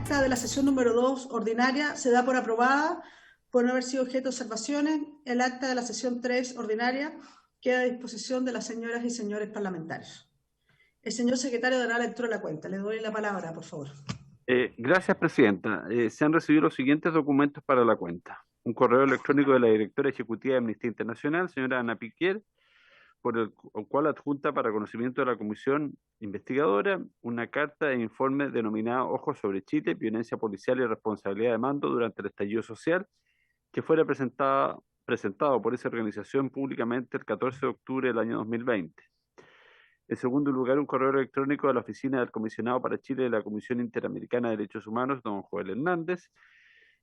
acta de la sesión número 2 ordinaria se da por aprobada por no haber sido objeto de observaciones. El acta de la sesión 3 ordinaria queda a disposición de las señoras y señores parlamentarios. El señor secretario dará lectura de la cuenta. Le doy la palabra, por favor. Gracias, Presidenta. Se han recibido los siguientes documentos para la cuenta. Un correo electrónico de la directora ejecutiva de Amnistía Internacional, señora Ana Piquer, por el cual adjunta para conocimiento de la Comisión Investigadora una carta e informe denominada Ojos sobre Chile, violencia policial y responsabilidad de mando durante el estallido social, que fuera presentado por esa organización públicamente el 14 de octubre del año 2020. En segundo lugar, un correo electrónico de la Oficina del Comisionado para Chile de la Comisión Interamericana de Derechos Humanos, don Joel Hernández,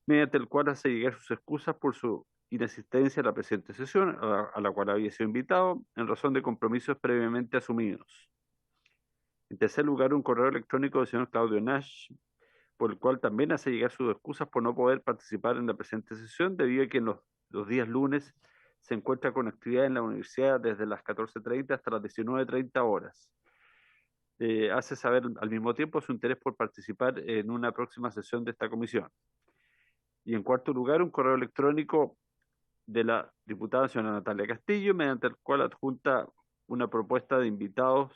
mediante el cual hace llegar sus excusas por su inasistencia a la presente sesión, a la cual había sido invitado, en razón de compromisos previamente asumidos. En tercer lugar, un correo electrónico del señor Claudio Nash, por el cual también hace llegar sus excusas por no poder participar en la presente sesión, debido a que en los días lunes se encuentra con actividad en la universidad desde las 14:30 hasta las 19:30 horas. Hace saber al mismo tiempo su interés por participar en una próxima sesión de esta comisión. Y en cuarto lugar, un correo electrónico de la diputada señora Natalia Castillo, mediante el cual adjunta una propuesta de invitados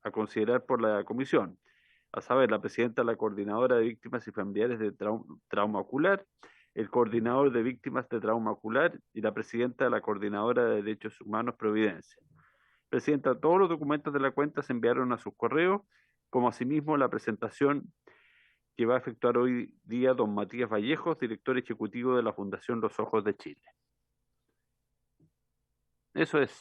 a considerar por la comisión, a saber, la presidenta de la Coordinadora de Víctimas y Familiares de Trauma Ocular, el coordinador de víctimas de trauma ocular y la presidenta de la Coordinadora de Derechos Humanos Providencia. Presidenta, todos los documentos de la cuenta se enviaron a sus correos, como asimismo la presentación que va a efectuar hoy día don Matías Vallejos, director ejecutivo de la Fundación Los Ojos de Chile. Eso es.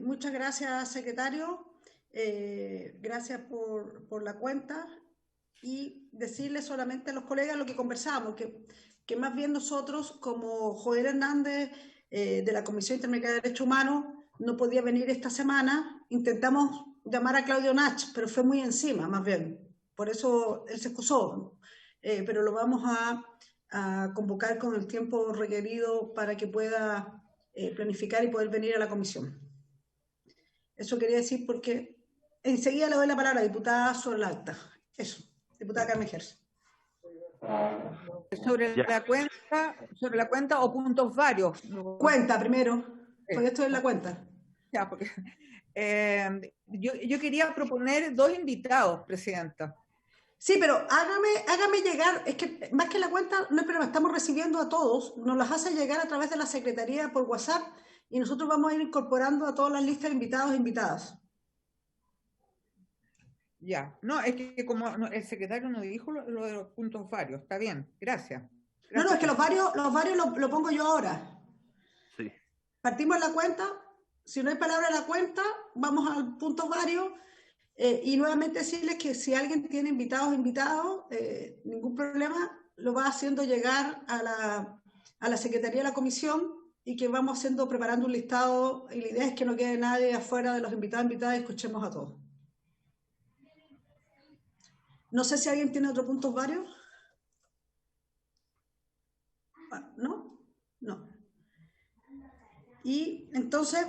Muchas gracias, secretario. Gracias por la cuenta. Y decirle solamente a los colegas lo que conversábamos, que más bien nosotros, como Joel Hernández, de la Comisión Interamericana de Derechos Humanos, no podía venir esta semana, intentamos llamar a Claudio Nach, pero fue muy encima, más bien. Por eso él se excusó. Pero lo vamos a convocar con el tiempo requerido para que pueda planificar y poder venir a la comisión. Eso quería decir porque enseguida le doy la palabra a la diputada sobre el acta. Eso. Diputada Carmen Gers. Sobre la cuenta o puntos varios. Cuenta primero, porque esto es la cuenta. Ya, porque yo quería proponer 2 invitados, Presidenta. Sí, pero hágame llegar, es que más que la cuenta, no es problema, estamos recibiendo a todos, nos las hace llegar a través de la Secretaría por WhatsApp y nosotros vamos a ir incorporando a todas las listas de invitados e invitadas. Ya, no, es que como el secretario nos dijo lo de los puntos varios, está bien, gracias. No, es que los varios lo pongo yo ahora. Sí. Partimos la cuenta, si no hay palabra en la cuenta, vamos al punto varios, y nuevamente decirles que si alguien tiene invitados, ningún problema, lo va haciendo llegar a la Secretaría de la Comisión y que vamos preparando un listado, y la idea es que no quede nadie afuera de los invitados, invitadas, y escuchemos a todos. No sé si alguien tiene otro punto varios. ¿No? No. Y entonces,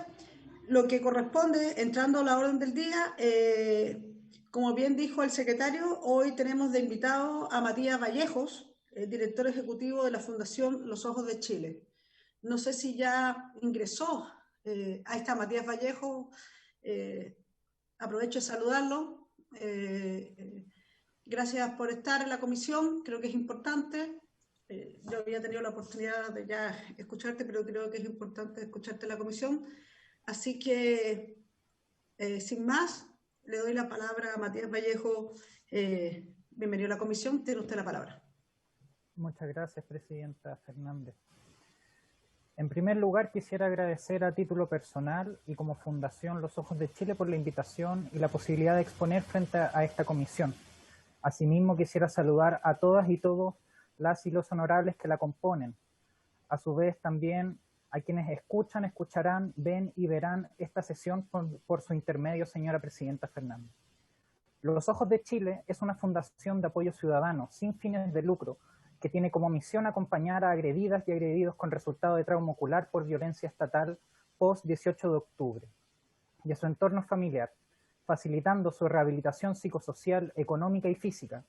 lo que corresponde, entrando a la orden del día, como bien dijo el secretario, hoy tenemos de invitado a Matías Vallejos, director ejecutivo de la Fundación Los Ojos de Chile. No sé si ya ingresó. Ahí está Matías Vallejos. Aprovecho de saludarlo. Gracias por estar en la comisión, creo que es importante. Yo había tenido la oportunidad de ya escucharte, pero creo que es importante escucharte en la comisión. Así que, sin más, le doy la palabra a Matías Vallejo. Bienvenido a la comisión, tiene usted la palabra. Muchas gracias, Presidenta Fernández. En primer lugar, quisiera agradecer a título personal y como Fundación Los Ojos de Chile por la invitación y la posibilidad de exponer frente a esta comisión. Asimismo, quisiera saludar a todas y todos las y los honorables que la componen. A su vez, también a quienes escucharán, ven y verán esta sesión por su intermedio, señora Presidenta Fernández. Los Ojos de Chile es una fundación de apoyo ciudadano sin fines de lucro que tiene como misión acompañar a agredidas y agredidos con resultado de trauma ocular por violencia estatal post 18 de octubre y a su entorno familiar, facilitando su rehabilitación psicosocial, económica y física.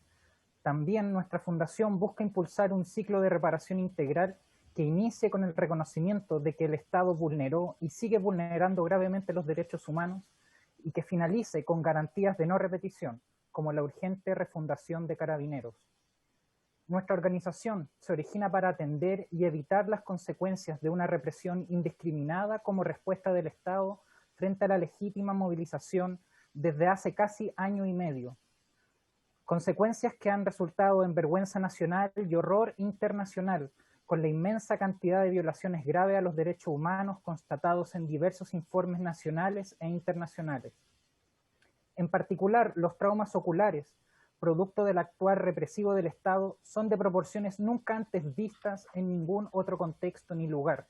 También nuestra fundación busca impulsar un ciclo de reparación integral que inicie con el reconocimiento de que el Estado vulneró y sigue vulnerando gravemente los derechos humanos y que finalice con garantías de no repetición, como la urgente refundación de Carabineros. Nuestra organización se origina para atender y evitar las consecuencias de una represión indiscriminada como respuesta del Estado frente a la legítima movilización desde hace casi año y medio. Consecuencias que han resultado en vergüenza nacional y horror internacional, con la inmensa cantidad de violaciones graves a los derechos humanos constatados en diversos informes nacionales e internacionales. En particular, los traumas oculares, producto del actuar represivo del Estado, son de proporciones nunca antes vistas en ningún otro contexto ni lugar,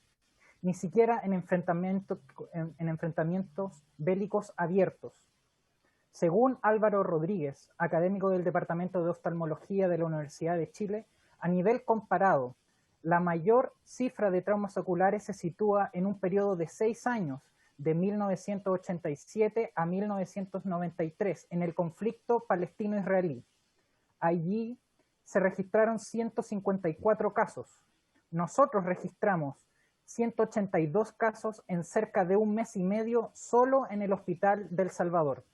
ni siquiera en enfrentamientos bélicos abiertos. Según Álvaro Rodríguez, académico del Departamento de Oftalmología de la Universidad de Chile, a nivel comparado, la mayor cifra de traumas oculares se sitúa en un periodo de 6 años, de 1987 a 1993, en el conflicto palestino-israelí. Allí se registraron 154 casos. Nosotros registramos 182 casos en cerca de un mes y medio solo en el Hospital del Salvador.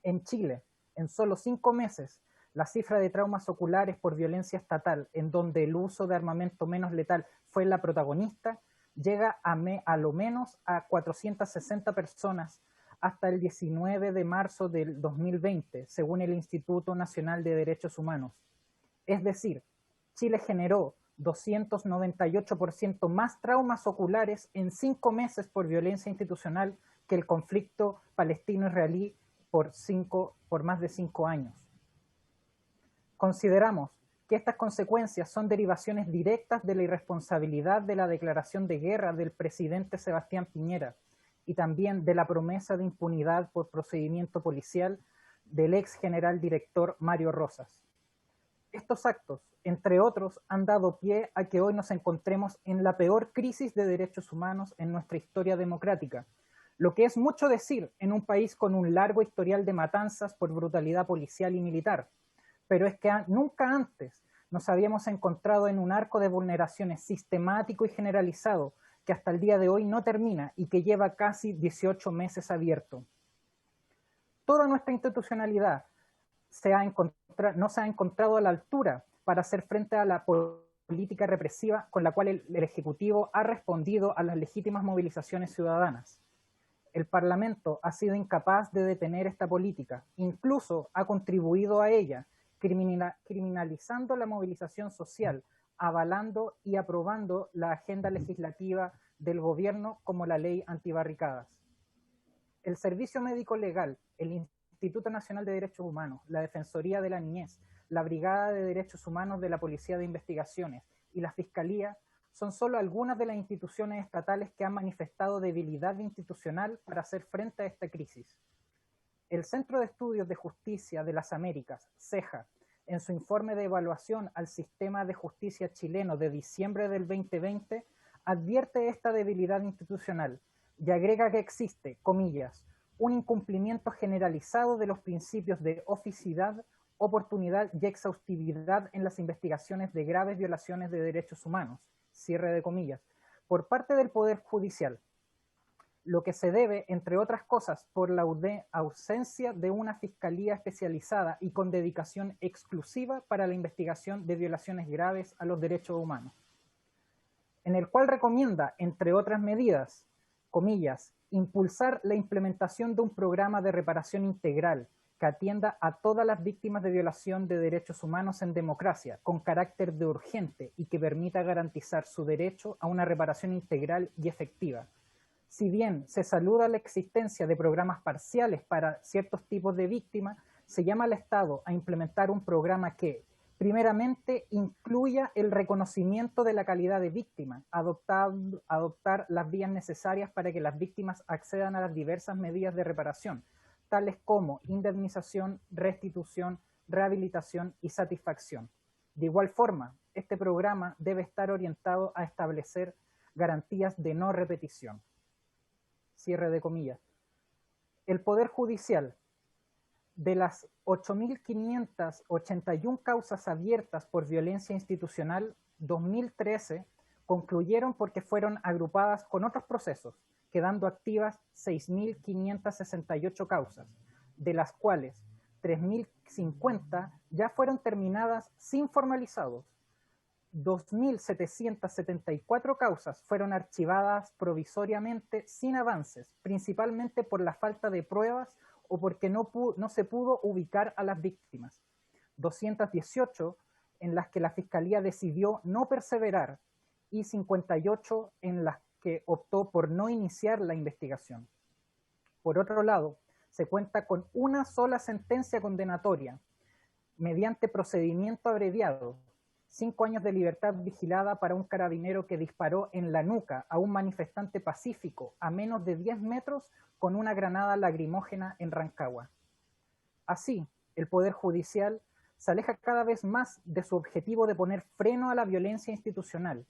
En Chile, en solo 5 meses, la cifra de traumas oculares por violencia estatal, en donde el uso de armamento menos letal fue la protagonista, llega a lo menos a 460 personas hasta el 19 de marzo del 2020, según el Instituto Nacional de Derechos Humanos. Es decir, Chile generó 298% más traumas oculares en 5 meses por violencia institucional que el conflicto palestino-israelí por más de 5 años. Consideramos que estas consecuencias son derivaciones directas de la irresponsabilidad de la declaración de guerra del presidente Sebastián Piñera y también de la promesa de impunidad por procedimiento policial del ex general director Mario Rosas. Estos actos, entre otros, han dado pie a que hoy nos encontremos en la peor crisis de derechos humanos en nuestra historia democrática, lo que es mucho decir en un país con un largo historial de matanzas por brutalidad policial y militar. Pero es que nunca antes nos habíamos encontrado en un arco de vulneraciones sistemático y generalizado que hasta el día de hoy no termina y que lleva casi 18 meses abierto. Toda nuestra institucionalidad no se ha encontrado a la altura para hacer frente a la política represiva con la cual el Ejecutivo ha respondido a las legítimas movilizaciones ciudadanas. El Parlamento ha sido incapaz de detener esta política, incluso ha contribuido a ella, criminalizando la movilización social, avalando y aprobando la agenda legislativa del gobierno como la ley antibarricadas. El Servicio Médico Legal, el Instituto Nacional de Derechos Humanos, la Defensoría de la Niñez, la Brigada de Derechos Humanos de la Policía de Investigaciones y la Fiscalía son solo algunas de las instituciones estatales que han manifestado debilidad institucional para hacer frente a esta crisis. El Centro de Estudios de Justicia de las Américas, CEJA, en su informe de evaluación al sistema de justicia chileno de diciembre del 2020, advierte esta debilidad institucional y agrega que existe, comillas, un incumplimiento generalizado de los principios de oficialidad, oportunidad y exhaustividad en las investigaciones de graves violaciones de derechos humanos, cierre de comillas, por parte del Poder Judicial, lo que se debe, entre otras cosas, por la ausencia de una fiscalía especializada y con dedicación exclusiva para la investigación de violaciones graves a los derechos humanos, en el cual recomienda, entre otras medidas, comillas, impulsar la implementación de un programa de reparación integral que atienda a todas las víctimas de violación de derechos humanos en democracia, con carácter de urgente y que permita garantizar su derecho a una reparación integral y efectiva. Si bien se saluda la existencia de programas parciales para ciertos tipos de víctimas, se llama al Estado a implementar un programa que, primeramente, incluya el reconocimiento de la calidad de víctima, adoptar las vías necesarias para que las víctimas accedan a las diversas medidas de reparación, tales como indemnización, restitución, rehabilitación y satisfacción. De igual forma, este programa debe estar orientado a establecer garantías de no repetición. Cierre de comillas. El Poder Judicial, de las 8.581 causas abiertas por violencia institucional, 2013 concluyeron porque fueron agrupadas con otros procesos, quedando activas 6.568 causas, de las cuales 3.050 ya fueron terminadas sin formalizados. 2.774 causas fueron archivadas provisoriamente sin avances, principalmente por la falta de pruebas o porque no se pudo ubicar a las víctimas. 218 en las que la Fiscalía decidió no perseverar y 58 en las que optó por no iniciar la investigación. Por otro lado, se cuenta con una sola sentencia condenatoria mediante procedimiento abreviado, 5 años de libertad vigilada para un carabinero que disparó en la nuca a un manifestante pacífico a menos de 10 metros con una granada lacrimógena en Rancagua. Así, el Poder Judicial se aleja cada vez más de su objetivo de poner freno a la violencia institucional.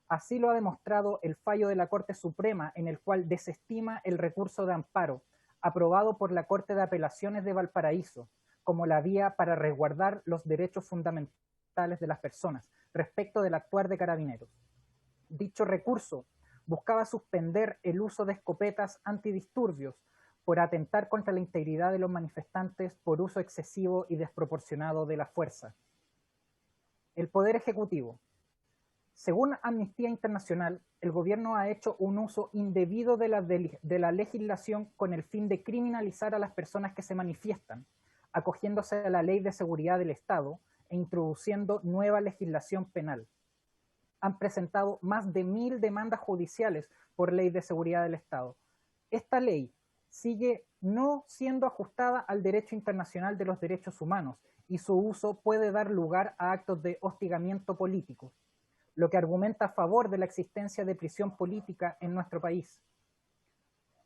Así lo ha demostrado el fallo de la Corte Suprema, en el cual desestima el recurso de amparo aprobado por la Corte de Apelaciones de Valparaíso como la vía para resguardar los derechos fundamentales de las personas respecto del actuar de Carabineros. Dicho recurso buscaba suspender el uso de escopetas antidisturbios por atentar contra la integridad de los manifestantes por uso excesivo y desproporcionado de la fuerza. El Poder Ejecutivo. Según Amnistía Internacional, el gobierno ha hecho un uso indebido de la legislación con el fin de criminalizar a las personas que se manifiestan, acogiéndose a la Ley de Seguridad del Estado e introduciendo nueva legislación penal. Han presentado más de 1.000 demandas judiciales por Ley de Seguridad del Estado. Esta ley sigue no siendo ajustada al derecho internacional de los derechos humanos y su uso puede dar lugar a actos de hostigamiento político, lo que argumenta a favor de la existencia de prisión política en nuestro país.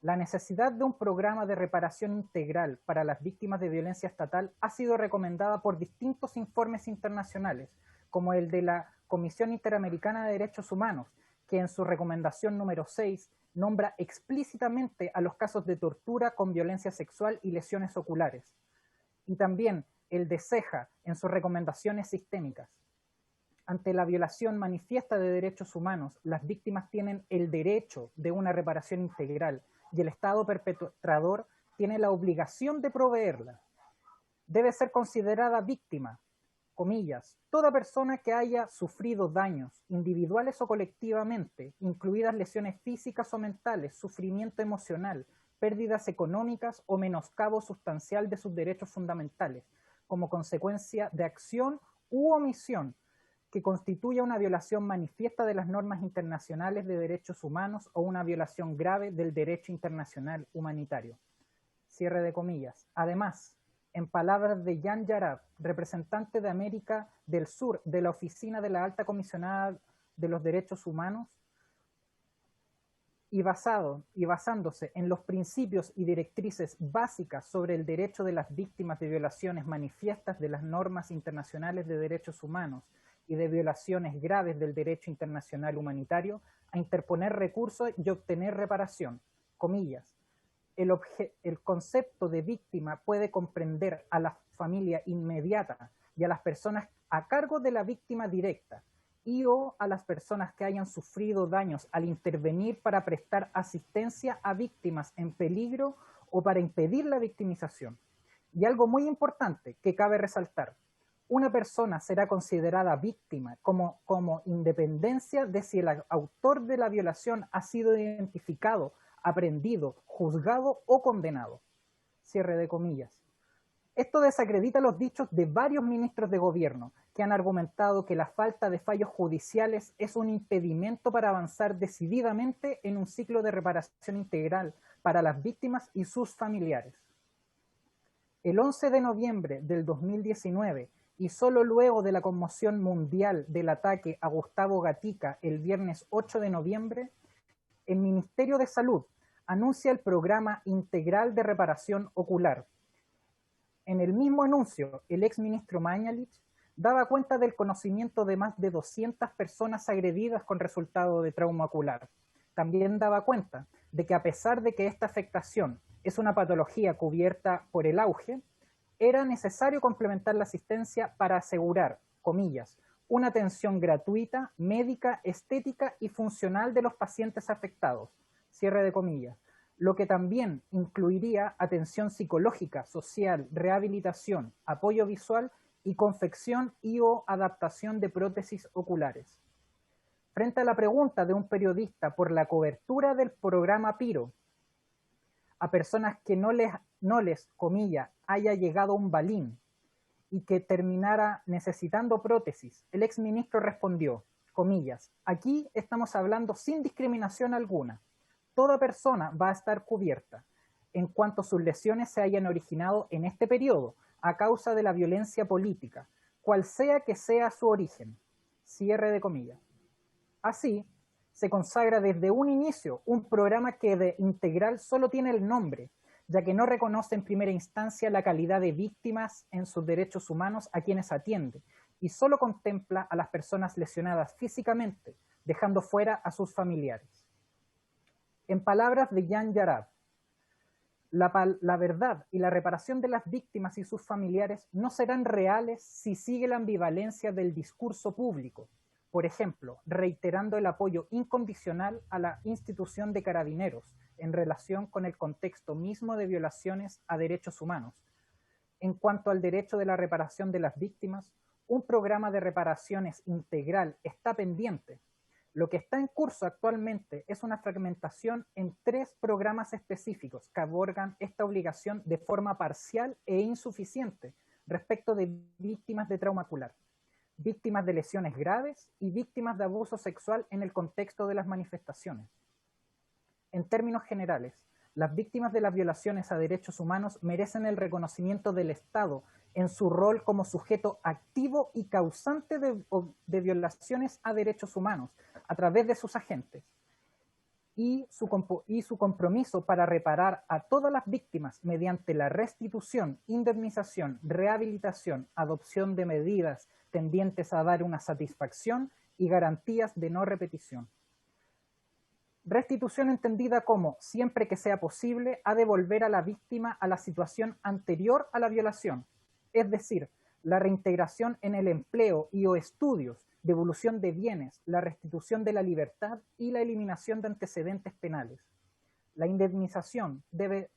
La necesidad de un programa de reparación integral para las víctimas de violencia estatal ha sido recomendada por distintos informes internacionales, como el de la Comisión Interamericana de Derechos Humanos, que en su recomendación número 6 nombra explícitamente a los casos de tortura con violencia sexual y lesiones oculares, y también el de CEJA en sus recomendaciones sistémicas. Ante la violación manifiesta de derechos humanos, las víctimas tienen el derecho de una reparación integral y el Estado perpetrador tiene la obligación de proveerla. Debe ser considerada víctima, comillas, toda persona que haya sufrido daños, individuales o colectivamente, incluidas lesiones físicas o mentales, sufrimiento emocional, pérdidas económicas o menoscabo sustancial de sus derechos fundamentales, como consecuencia de acción u omisión que constituya una violación manifiesta de las normas internacionales de derechos humanos o una violación grave del derecho internacional humanitario. Cierre de comillas. Además, en palabras de Jan Yarab, representante de América del Sur de la Oficina de la Alta Comisionada de los Derechos Humanos, y basándose en los principios y directrices básicas sobre el derecho de las víctimas de violaciones manifiestas de las normas internacionales de derechos humanos y de violaciones graves del derecho internacional humanitario, a interponer recursos y obtener reparación. Comillas. El concepto de víctima puede comprender a la familia inmediata y a las personas a cargo de la víctima directa y o a las personas que hayan sufrido daños al intervenir para prestar asistencia a víctimas en peligro o para impedir la victimización. Y algo muy importante que cabe resaltar, una persona será considerada víctima como independencia de si el autor de la violación ha sido identificado, aprehendido, juzgado o condenado. Cierre de comillas. Esto desacredita los dichos de varios ministros de gobierno que han argumentado que la falta de fallos judiciales es un impedimento para avanzar decididamente en un ciclo de reparación integral para las víctimas y sus familiares. El 11 de noviembre del 2019, y solo luego de la conmoción mundial del ataque a Gustavo Gatica el viernes 8 de noviembre, el Ministerio de Salud anuncia el Programa Integral de Reparación Ocular. En el mismo anuncio, el exministro Mañalich daba cuenta del conocimiento de más de 200 personas agredidas con resultado de trauma ocular. También daba cuenta de que a pesar de que esta afectación es una patología cubierta por el auge, era necesario complementar la asistencia para asegurar, comillas, una atención gratuita, médica, estética y funcional de los pacientes afectados, cierre de comillas, lo que también incluiría atención psicológica, social, rehabilitación, apoyo visual y confección y o adaptación de prótesis oculares. Frente a la pregunta de un periodista por la cobertura del programa Piro a personas que no les, comilla, haya llegado un balín y que terminara necesitando prótesis, el exministro respondió, comillas, aquí estamos hablando sin discriminación alguna. Toda persona va a estar cubierta en cuanto sus lesiones se hayan originado en este periodo a causa de la violencia política, cual sea que sea su origen. Cierre de comillas. Así, se consagra desde un inicio un programa que de integral solo tiene el nombre, ya que no reconoce en primera instancia la calidad de víctimas en sus derechos humanos a quienes atiende, y solo contempla a las personas lesionadas físicamente, dejando fuera a sus familiares. En palabras de Jan Yarab, la verdad y la reparación de las víctimas y sus familiares no serán reales si sigue la ambivalencia del discurso público, por ejemplo, reiterando el apoyo incondicional a la institución de Carabineros en relación con el contexto mismo de violaciones a derechos humanos. En cuanto al derecho de la reparación de las víctimas, un programa de reparaciones integral está pendiente. Lo que está en curso actualmente es una fragmentación en 3 programas específicos que abordan esta obligación de forma parcial e insuficiente respecto de víctimas de trauma ocular, víctimas de lesiones graves y víctimas de abuso sexual en el contexto de las manifestaciones. En términos generales, las víctimas de las violaciones a derechos humanos merecen el reconocimiento del Estado en su rol como sujeto activo y causante de violaciones a derechos humanos a través de sus agentes, y su compromiso para reparar a todas las víctimas mediante la restitución, indemnización, rehabilitación, adopción de medidas tendientes a dar una satisfacción y garantías de no repetición. Restitución entendida como, siempre que sea posible, ha de volver a la víctima a la situación anterior a la violación, es decir, la reintegración en el empleo y o estudios, devolución de bienes, la restitución de la libertad y la eliminación de antecedentes penales. La indemnización debe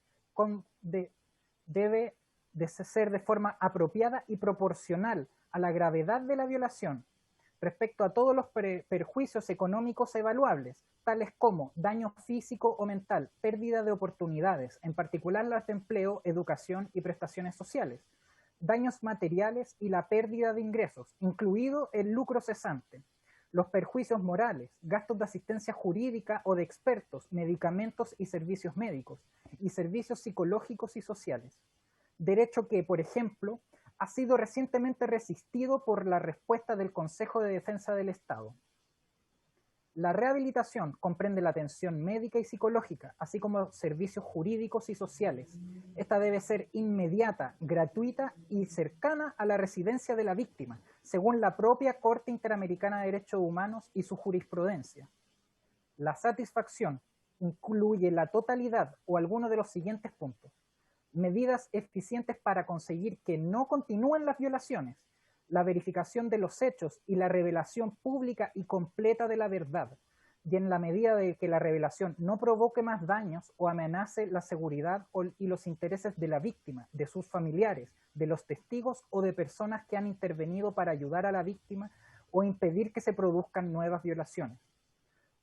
ser de forma apropiada y proporcional a la gravedad de la violación, respecto a todos los perjuicios económicos evaluables, tales como daño físico o mental, pérdida de oportunidades, en particular las de empleo, educación y prestaciones sociales, daños materiales y la pérdida de ingresos, incluido el lucro cesante, los perjuicios morales, gastos de asistencia jurídica o de expertos, medicamentos y servicios médicos, y servicios psicológicos y sociales. Derecho que, por ejemplo, ha sido recientemente resistido por la respuesta del Consejo de Defensa del Estado. La rehabilitación comprende la atención médica y psicológica, así como servicios jurídicos y sociales. Esta debe ser inmediata, gratuita y cercana a la residencia de la víctima, según la propia Corte Interamericana de Derechos Humanos y su jurisprudencia. La satisfacción incluye la totalidad o alguno de los siguientes puntos: medidas eficientes para conseguir que no continúen las violaciones, la verificación de los hechos y la revelación pública y completa de la verdad, y en la medida de que la revelación no provoque más daños o amenace la seguridad y los intereses de la víctima, de sus familiares, de los testigos o de personas que han intervenido para ayudar a la víctima o impedir que se produzcan nuevas violaciones.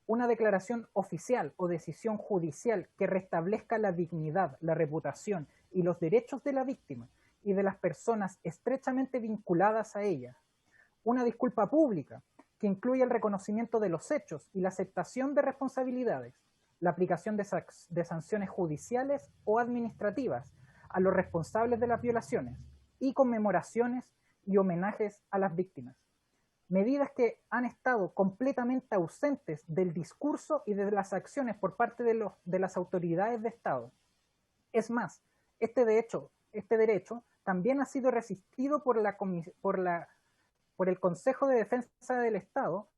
Una declaración oficial o decisión judicial que restablezca la dignidad, la reputación y los derechos de la víctima y de las personas estrechamente vinculadas a ella. Una disculpa pública que incluya el reconocimiento de los hechos y la aceptación de responsabilidades, la aplicación de sanciones judiciales o administrativas a los responsables de las violaciones y conmemoraciones y homenajes a las víctimas. Medidas que han estado completamente ausentes del discurso y de las acciones por parte de las autoridades de Estado. Es más, este derecho también ha sido resistido por el Consejo de Defensa del Estado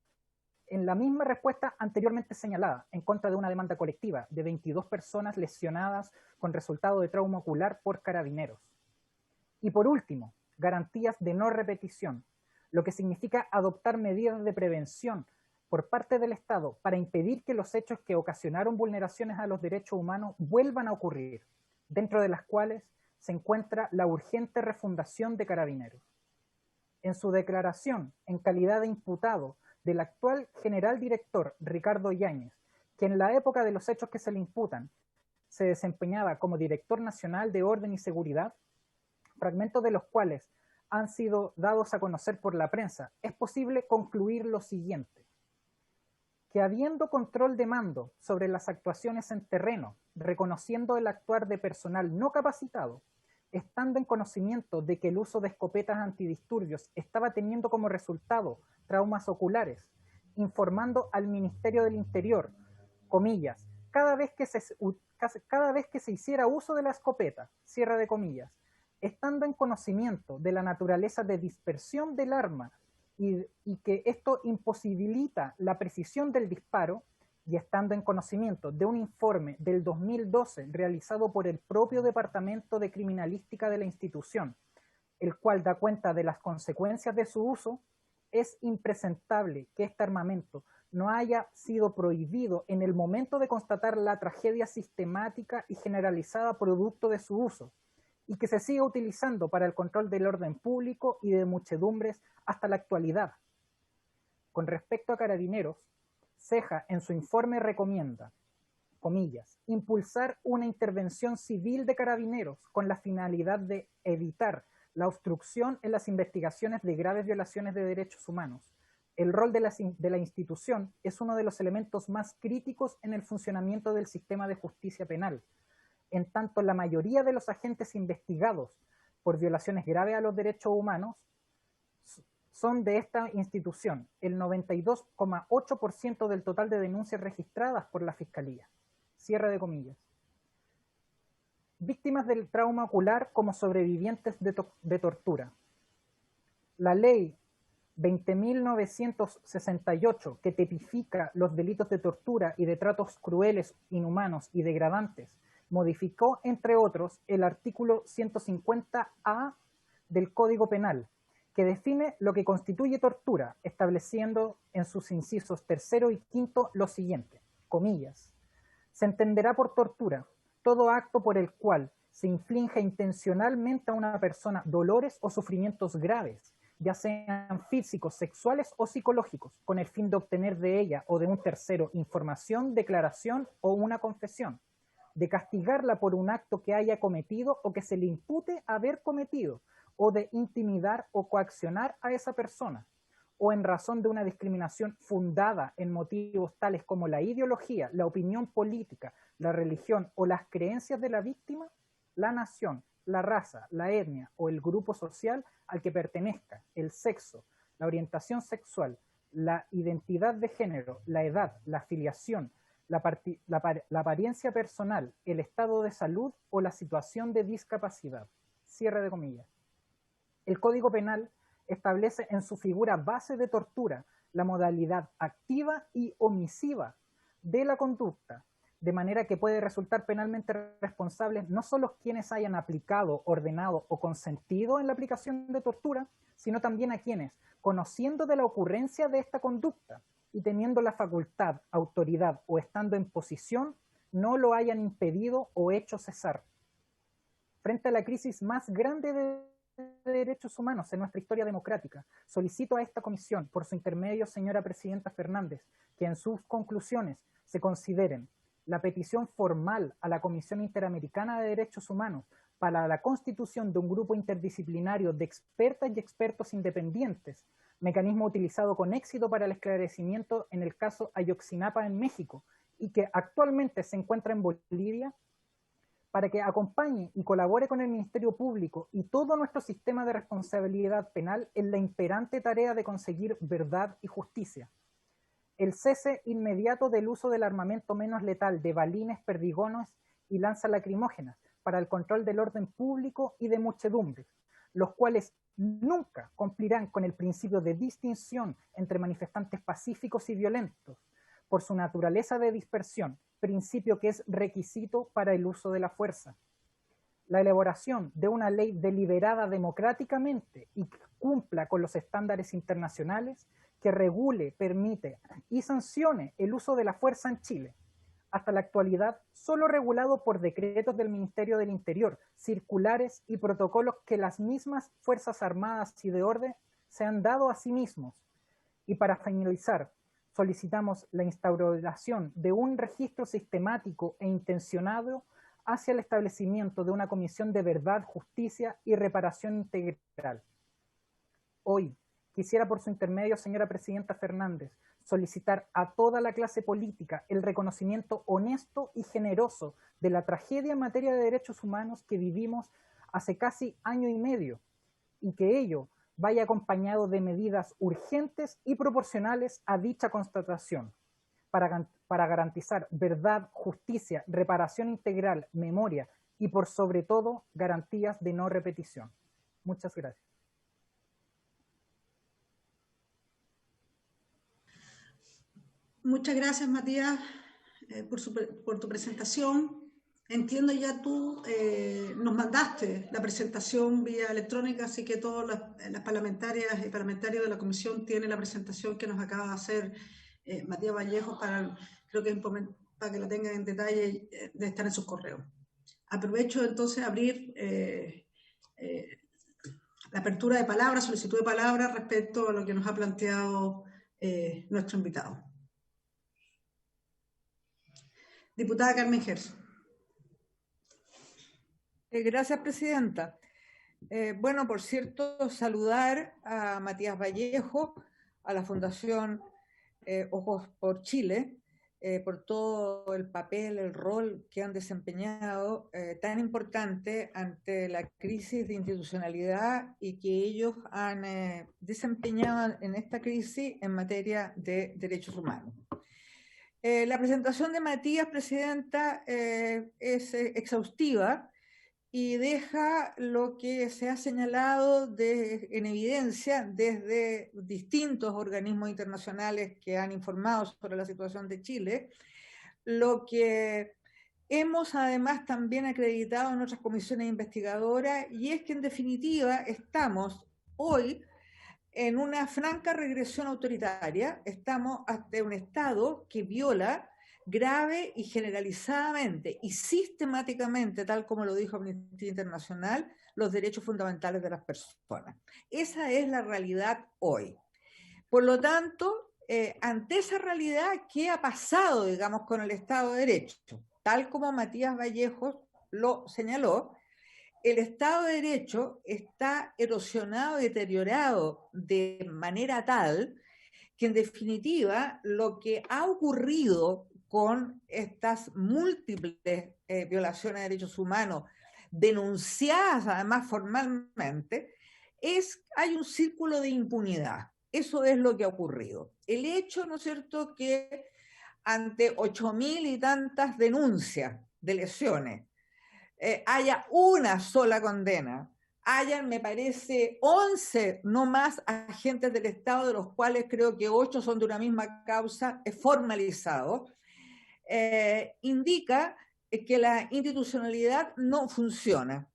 en la misma respuesta anteriormente señalada, en contra de una demanda colectiva de 22 personas lesionadas con resultado de trauma ocular por Carabineros. Y por último, garantías de no repetición, lo que significa adoptar medidas de prevención por parte del Estado para impedir que los hechos que ocasionaron vulneraciones a los derechos humanos vuelvan a ocurrir, dentro de las cuales se encuentra la urgente refundación de Carabineros. En su declaración, en calidad de imputado del actual general director Ricardo Yáñez, que en la época de los hechos que se le imputan se desempeñaba como director nacional de orden y seguridad, fragmentos de los cuales han sido dados a conocer por la prensa, es posible concluir lo siguiente: que habiendo control de mando sobre las actuaciones en terreno, reconociendo el actuar de personal no capacitado, estando en conocimiento de que el uso de escopetas antidisturbios estaba teniendo como resultado traumas oculares, informando al Ministerio del Interior, comillas, cada vez que se hiciera uso de la escopeta, cierre de comillas, estando en conocimiento de la naturaleza de dispersión del arma y que esto imposibilita la precisión del disparo, y estando en conocimiento de un informe del 2012 realizado por el propio Departamento de Criminalística de la institución, el cual da cuenta de las consecuencias de su uso, es impresentable que este armamento no haya sido prohibido en el momento de constatar la tragedia sistemática y generalizada producto de su uso, y que se siga utilizando para el control del orden público y de muchedumbres hasta la actualidad. Con respecto a Carabineros, Ceja en su informe recomienda, comillas, impulsar una intervención civil de Carabineros con la finalidad de evitar la obstrucción en las investigaciones de graves violaciones de derechos humanos. El rol de la institución es uno de los elementos más críticos en el funcionamiento del sistema de justicia penal, en tanto la mayoría de los agentes investigados por violaciones graves a los derechos humanos son de esta institución, el 92,8% del total de denuncias registradas por la Fiscalía. Cierre de comillas. Víctimas del trauma ocular como sobrevivientes de tortura. La ley 20.968, que tipifica los delitos de tortura y de tratos crueles, inhumanos y degradantes, modificó, entre otros, el artículo 150A del Código Penal, que define lo que constituye tortura, estableciendo en sus incisos 3 y 5 lo siguiente, comillas, se entenderá por tortura todo acto por el cual se inflinja intencionalmente a una persona dolores o sufrimientos graves, ya sean físicos, sexuales o psicológicos, con el fin de obtener de ella o de un tercero información, declaración o una confesión, de castigarla por un acto que haya cometido o que se le impute haber cometido, o de intimidar o coaccionar a esa persona, o en razón de una discriminación fundada en motivos tales como la ideología, la opinión política, la religión o las creencias de la víctima, la nación, la raza, la etnia o el grupo social al que pertenezca, el sexo, la orientación sexual, la identidad de género, la edad, la afiliación, la apariencia personal, el estado de salud o la situación de discapacidad. Cierre de comillas. El Código Penal establece en su figura base de tortura la modalidad activa y omisiva de la conducta, de manera que puede resultar penalmente responsables no solo quienes hayan aplicado, ordenado o consentido en la aplicación de tortura, sino también a quienes, conociendo de la ocurrencia de esta conducta y teniendo la facultad, autoridad o estando en posición, no lo hayan impedido o hecho cesar. Frente a la crisis más grande de derechos humanos en nuestra historia democrática, solicito a esta comisión, por su intermedio, señora Presidenta Fernández, que en sus conclusiones se consideren la petición formal a la Comisión Interamericana de Derechos Humanos para la constitución de un grupo interdisciplinario de expertas y expertos independientes, mecanismo utilizado con éxito para el esclarecimiento en el caso Ayotzinapa en México y que actualmente se encuentra en Bolivia, para que acompañe y colabore con el Ministerio Público y todo nuestro sistema de responsabilidad penal en la imperante tarea de conseguir verdad y justicia. El cese inmediato del uso del armamento menos letal de balines, perdigones y lanzas lacrimógenas para el control del orden público y de muchedumbres, los cuales nunca cumplirán con el principio de distinción entre manifestantes pacíficos y violentos, por su naturaleza de dispersión, principio que es requisito para el uso de la fuerza. la elaboración de una ley deliberada democráticamente y que cumpla con los estándares internacionales que regule, permite y sancione el uso de la fuerza en Chile, hasta la actualidad solo regulado por decretos del Ministerio del Interior, circulares y protocolos que las mismas Fuerzas Armadas y de Orden se han dado a sí mismos. Y para finalizar, solicitamos la instauración de un registro sistemático e intencionado hacia el establecimiento de una comisión de verdad, justicia y reparación integral. Hoy, quisiera por su intermedio, señora Presidenta Fernández, solicitar a toda la clase política el reconocimiento honesto y generoso de la tragedia en materia de derechos humanos que vivimos hace casi año y medio, y que ello vaya acompañado de medidas urgentes y proporcionales a dicha constatación, para garantizar verdad, justicia, reparación integral, memoria y por sobre todo garantías de no repetición. Muchas gracias. Muchas gracias, Matías, por tu presentación. Entiendo ya tú nos mandaste la presentación vía electrónica, así que todas las parlamentarias y parlamentarios de la comisión tienen la presentación que nos acaba de hacer Matías Vallejo, creo que para que la tengan en detalle, de estar en sus correos. Aprovecho entonces a abrir la apertura de palabras, solicitud de palabras respecto a lo que nos ha planteado nuestro invitado. Diputada Carmen Gerso. Gracias, Presidenta. Bueno, por cierto, saludar a Matías Vallejo, a la Fundación Ojos por Chile, por todo el papel, el rol que han desempeñado tan importante ante la crisis de institucionalidad y que ellos han desempeñado en esta crisis en materia de derechos humanos. La presentación de Matías, Presidenta, es exhaustiva y deja lo que se ha señalado en evidencia desde distintos organismos internacionales que han informado sobre la situación de Chile, lo que hemos además también acreditado en otras comisiones investigadoras, y es que en definitiva estamos hoy en una franca regresión autoritaria. Estamos ante un Estado que viola grave y generalizadamente y sistemáticamente, tal como lo dijo Amnistía Internacional, los derechos fundamentales de las personas. Esa es la realidad hoy. Por lo tanto, ante esa realidad, ¿qué ha pasado, digamos, con el Estado de Derecho? Tal como Matías Vallejo lo señaló, el Estado de Derecho está erosionado y deteriorado de manera tal que, en definitiva, lo que ha ocurrido con estas múltiples violaciones de derechos humanos, denunciadas además formalmente, hay un círculo de impunidad. Eso es lo que ha ocurrido. El hecho, ¿no es cierto?, que ante 8.000 y tantas denuncias de lesiones, haya una sola condena, hayan, me parece, 11 no más agentes del Estado, de los cuales creo que 8 son de una misma causa, formalizado, indica que la institucionalidad no funciona,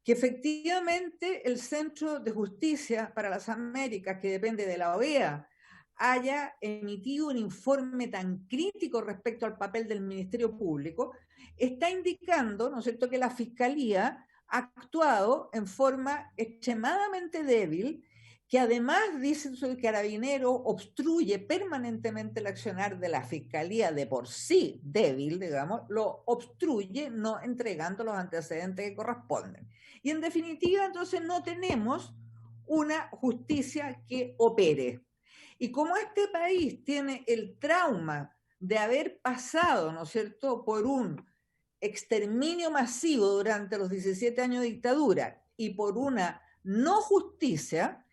que efectivamente el Centro de Justicia para las Américas, que depende de la OEA, haya emitido un informe tan crítico respecto al papel del Ministerio Público, está indicando, ¿no es cierto?, que la Fiscalía ha actuado en forma extremadamente débil, que además, dice el carabinero, obstruye permanentemente el accionar de la Fiscalía, de por sí débil, digamos, lo obstruye no entregando los antecedentes que corresponden. Y en definitiva, entonces, no tenemos una justicia que opere. Y como este país tiene el trauma de haber pasado, ¿no es cierto?, por un exterminio masivo durante los 17 años de dictadura y por una no justicia,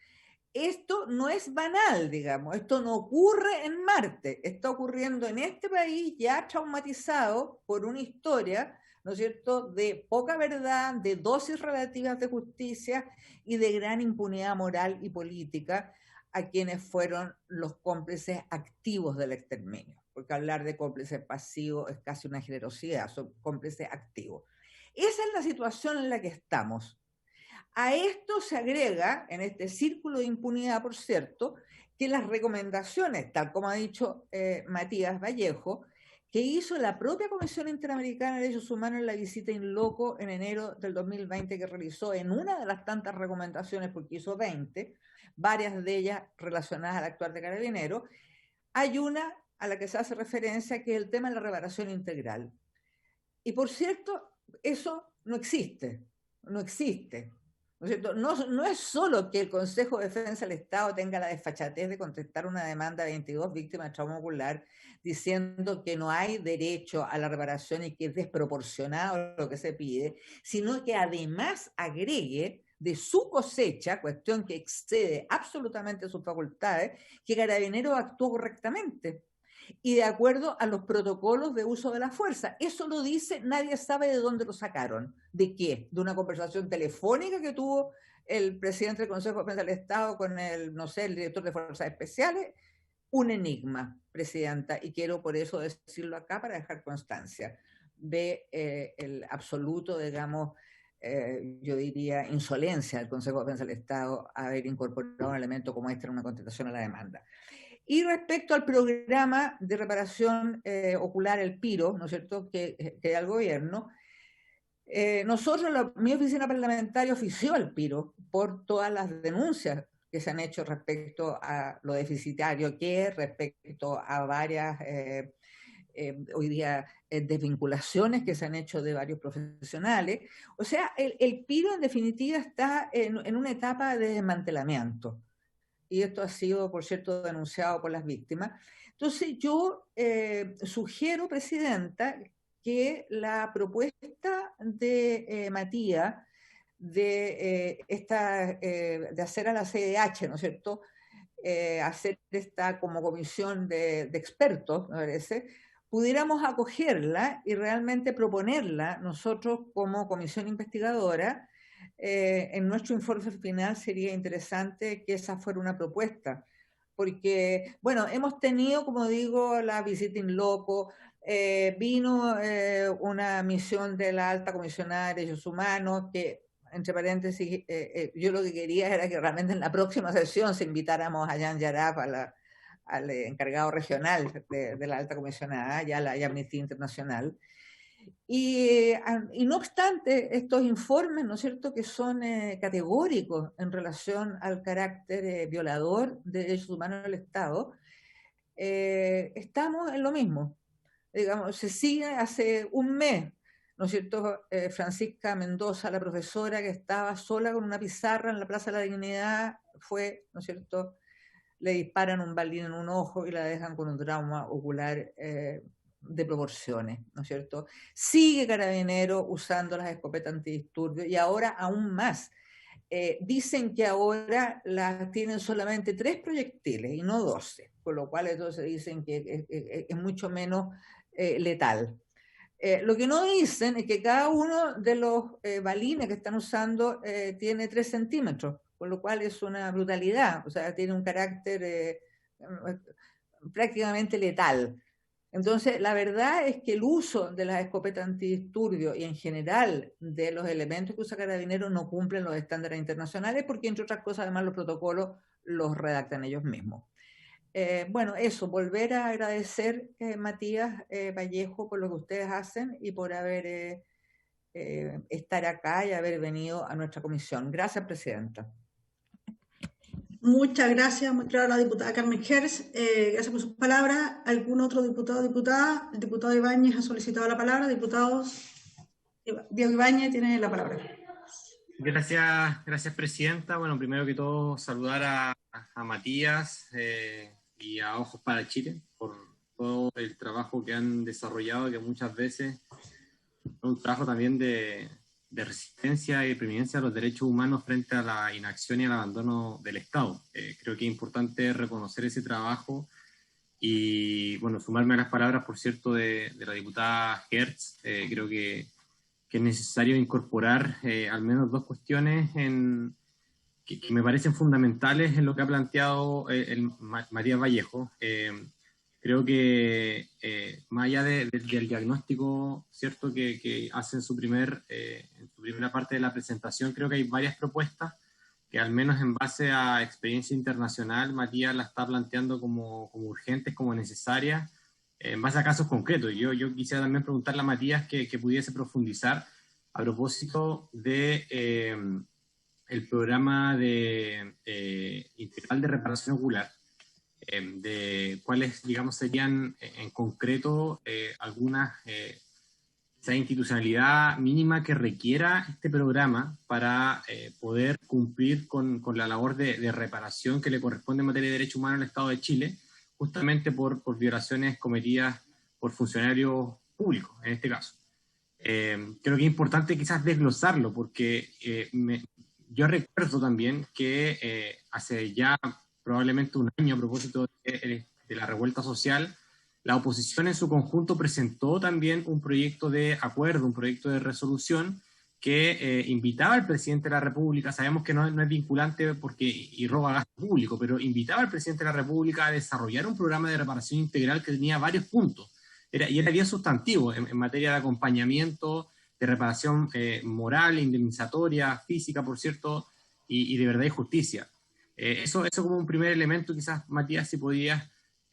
esto no es banal, digamos, esto no ocurre en Marte, está ocurriendo en este país ya traumatizado por una historia, ¿no es cierto?, de poca verdad, de dosis relativas de justicia y de gran impunidad moral y política a quienes fueron los cómplices activos del exterminio, porque hablar de cómplices pasivos es casi una generosidad, son cómplices activos. Esa es la situación en la que estamos. A esto se agrega, en este círculo de impunidad, por cierto, que las recomendaciones, tal como ha dicho Matías Vallejo, que hizo la propia Comisión Interamericana de Derechos Humanos en la visita in loco en enero del 2020 que realizó en una de las tantas recomendaciones, porque hizo 20, varias de ellas relacionadas al actuar de Carabineros, hay una a la que se hace referencia, que es el tema de la reparación integral. Y por cierto, eso no existe, ¿no es cierto? No es solo que el Consejo de Defensa del Estado tenga la desfachatez de contestar una demanda de 22 víctimas de trauma ocular diciendo que no hay derecho a la reparación y que es desproporcionado lo que se pide, sino que además agregue de su cosecha, cuestión que excede absolutamente sus facultades, que Carabineros actuó correctamente y de acuerdo a los protocolos de uso de la fuerza. Eso lo dice, nadie sabe de dónde lo sacaron. ¿De qué? De una conversación telefónica que tuvo el presidente del Consejo de Defensa del Estado con el, no sé, el director de Fuerzas Especiales. Un enigma, Presidenta, y quiero por eso decirlo acá para dejar constancia de el absoluto, digamos, yo diría, insolencia del Consejo de Defensa del Estado haber incorporado un elemento como este en una contestación a la demanda. Y respecto al programa de reparación ocular, el PIRO, ¿no es cierto?, que da el gobierno, nosotros, mi oficina parlamentaria ofició al PIRO por todas las denuncias que se han hecho respecto a lo deficitario que es, respecto a varias, hoy día, desvinculaciones que se han hecho de varios profesionales. O sea, el PIRO en definitiva está en una etapa de desmantelamiento. Y esto ha sido, por cierto, denunciado por las víctimas. Entonces, yo sugiero, Presidenta, que la propuesta de Matías de hacer a la CDH, ¿no es cierto?, hacer esta como comisión de expertos, me parece, pudiéramos acogerla y realmente proponerla nosotros como comisión investigadora. En nuestro informe final sería interesante que esa fuera una propuesta, porque, bueno, hemos tenido, como digo, la visita in loco, vino una misión de la alta comisionada de derechos humanos, que, entre paréntesis, yo lo que quería era que realmente en la próxima sesión se invitáramos a Jan Yarab, al encargado regional de la alta comisionada, ya la Amnistía Internacional. Y no obstante, estos informes, ¿no es cierto?, que son categóricos en relación al carácter violador de derechos humanos del Estado, estamos en lo mismo. Digamos, se sigue hace un mes, ¿no es cierto?, Francisca Mendoza, la profesora que estaba sola con una pizarra en la Plaza de la Dignidad, fue, ¿no es cierto?, le disparan un balín en un ojo y la dejan con un trauma ocular de proporciones, ¿no es cierto? Sigue Carabineros usando las escopetas antidisturbios y ahora aún más. Dicen que ahora las tienen solamente 3 proyectiles y no 12, con lo cual entonces dicen que es mucho menos letal. Lo que no dicen es que cada uno de los balines que están usando tiene 3 centímetros, con lo cual es una brutalidad, o sea, tiene un carácter prácticamente letal. Entonces, la verdad es que el uso de las escopetas antidisturbios y en general de los elementos que usa Carabineros no cumplen los estándares internacionales porque, entre otras cosas, además los protocolos los redactan ellos mismos. Bueno, eso, volver a agradecer, Matías Vallejo, por lo que ustedes hacen y por estar acá y haber venido a nuestra comisión. Gracias, Presidenta. Muchas gracias, muy claro, a la diputada Carmen Gers. Gracias por sus palabras. ¿Algún otro diputado o diputada? El diputado Ibáñez ha solicitado la palabra. Diputado Diego Ibáñez tiene la palabra. Gracias, Presidenta. Bueno, primero que todo, saludar a Matías y a Ojos para Chile por todo el trabajo que han desarrollado, que muchas veces es un trabajo también de resistencia y preeminencia de los derechos humanos frente a la inacción y al abandono del Estado. Creo que es importante reconocer ese trabajo y, bueno, sumarme a las palabras, por cierto, de la diputada Hertz. Creo que es necesario incorporar al menos 2 cuestiones que me parecen fundamentales en lo que ha planteado Matías Vallejo. Creo que más allá del diagnóstico, ¿cierto?, que hace en su primera parte de la presentación, creo que hay varias propuestas que al menos en base a experiencia internacional, Matías la está planteando como urgentes, como necesarias, en base a casos concretos. Yo quisiera también preguntarle a Matías que pudiese profundizar a propósito de el programa integral de reparación ocular, de cuáles, digamos, serían en concreto algunas esa institucionalidad mínima que requiera este programa para poder cumplir con la labor de reparación que le corresponde en materia de derechos humanos al Estado de Chile, justamente por violaciones cometidas por funcionarios públicos, en este caso. Creo que es importante quizás desglosarlo, porque yo recuerdo también que hace ya probablemente un año, a propósito de la revuelta social, la oposición en su conjunto presentó también un proyecto de acuerdo, un proyecto de resolución que invitaba al presidente de la República, sabemos que no es vinculante y roba gasto público, pero invitaba al presidente de la República a desarrollar un programa de reparación integral que tenía varios puntos. Era bien sustantivo en materia de acompañamiento, de reparación moral, indemnizatoria, física, por cierto, y de verdad y justicia. Eso como un primer elemento, quizás, Matías, si podías,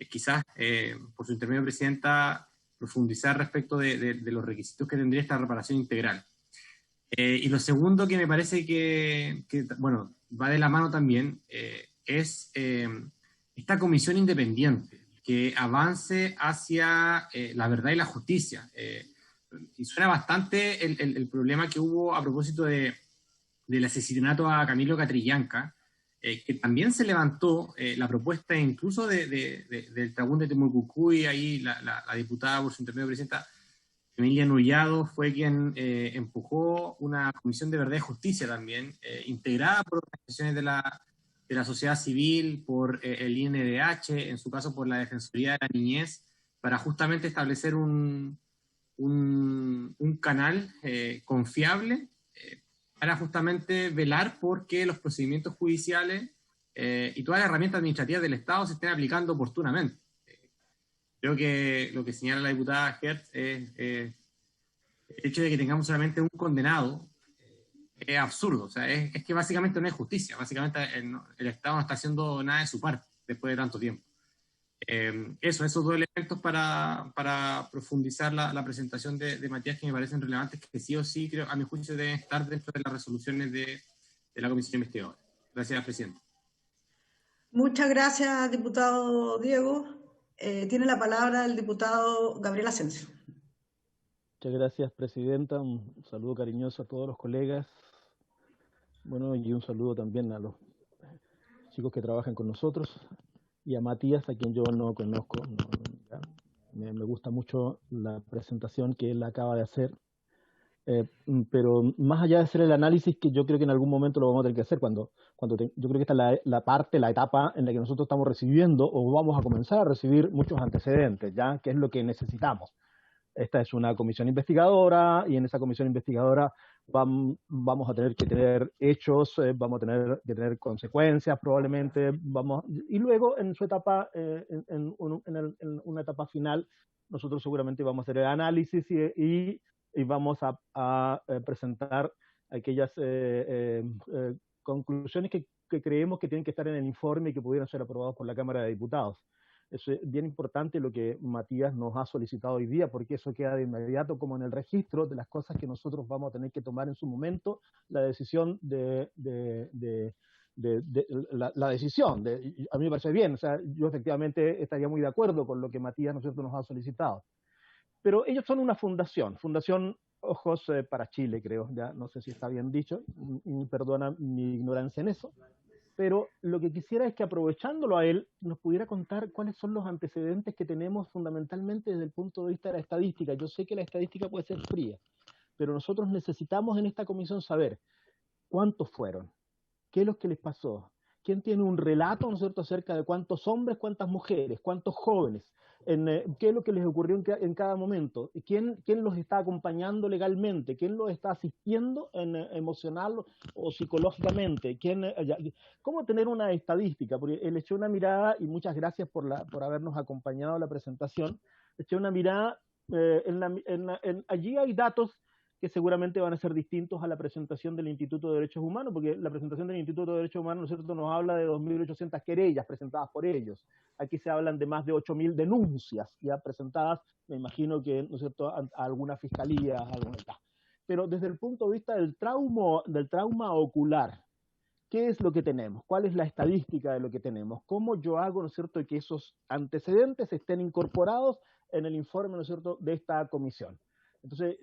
quizás, por su intermedio, Presidenta, profundizar respecto de los requisitos que tendría esta reparación integral. Y lo segundo que me parece que bueno, va de la mano también, es esta comisión independiente que avance hacia la verdad y la justicia. Y suena bastante el problema que hubo a propósito del asesinato a Camilo Catrillanca, que también se levantó la propuesta incluso del Trabún de Temucucuy, ahí la diputada por su intermedio presidenta Emilia Nullado fue quien empujó una comisión de verdad y justicia también, integrada por organizaciones de la sociedad civil, por el INDH, en su caso por la Defensoría de la Niñez, para justamente establecer un canal confiable para justamente velar por que los procedimientos judiciales y todas las herramientas administrativas del Estado se estén aplicando oportunamente. Creo que lo que señala la diputada Hertz es el hecho de que tengamos solamente un condenado es absurdo. O sea, es que básicamente no es justicia. Básicamente el Estado no está haciendo nada de su parte después de tanto tiempo. Esos dos elementos para profundizar la presentación de Matías, que me parecen relevantes, que sí o sí, creo, a mi juicio, deben estar dentro de las resoluciones de la Comisión Investigadora. Gracias, Presidente. Muchas gracias, diputado Diego. Tiene la palabra el diputado Gabriel Asensio. Muchas gracias, Presidenta. Un saludo cariñoso a todos los colegas. Bueno, y un saludo también a los chicos que trabajan con nosotros. Y a Matías, a quien yo no conozco. Me gusta mucho la presentación que él acaba de hacer. Pero más allá de hacer el análisis, que yo creo que en algún momento lo vamos a tener que hacer, yo creo que esta es la etapa en la que nosotros estamos recibiendo o vamos a comenzar a recibir muchos antecedentes, ¿ya? Que es lo que necesitamos. Esta es una comisión investigadora y en esa comisión investigadora vamos a tener que tener hechos, vamos a tener que tener consecuencias probablemente, y luego en su etapa, en una etapa final, nosotros seguramente vamos a hacer el análisis y vamos a presentar aquellas conclusiones que creemos que tienen que estar en el informe y que pudieran ser aprobados por la Cámara de Diputados. Es bien importante lo que Matías nos ha solicitado hoy día, porque eso queda de inmediato como en el registro de las cosas que nosotros vamos a tener que tomar en su momento, la decisión la decisión. A mí me parece bien, o sea, yo efectivamente estaría muy de acuerdo con lo que Matías, ¿no es cierto?, nos ha solicitado. Pero ellos son una fundación Ojos para Chile, creo, ya no sé si está bien dicho, perdona mi ignorancia en eso, pero lo que quisiera es que, aprovechándolo a él, nos pudiera contar cuáles son los antecedentes que tenemos fundamentalmente desde el punto de vista de la estadística. Yo sé que la estadística puede ser fría, pero nosotros necesitamos en esta comisión saber cuántos fueron, qué es lo que les pasó, ¿Quién tiene un relato, ¿no es cierto?, acerca de cuántos hombres, cuántas mujeres, cuántos jóvenes, qué es lo que les ocurrió en cada momento, quién los está acompañando legalmente, quién los está asistiendo emocional o psicológicamente, cómo tener una estadística, porque le eché una mirada, y muchas gracias por habernos acompañado a la presentación, le eché una mirada, allí hay datos que seguramente van a ser distintos a la presentación del Instituto de Derechos Humanos, porque la presentación del Instituto de Derechos Humanos, ¿no es cierto?, nos habla de 2.800 querellas presentadas por ellos. Aquí se hablan de más de 8.000 denuncias ya presentadas, me imagino que, ¿no es cierto?, a alguna fiscalía, pero desde el punto de vista del trauma ocular, ¿qué es lo que tenemos? ¿Cuál es la estadística de lo que tenemos? ¿Cómo yo hago, ¿no es cierto?, que esos antecedentes estén incorporados en el informe, ¿no es cierto?, de esta comisión? Entonces,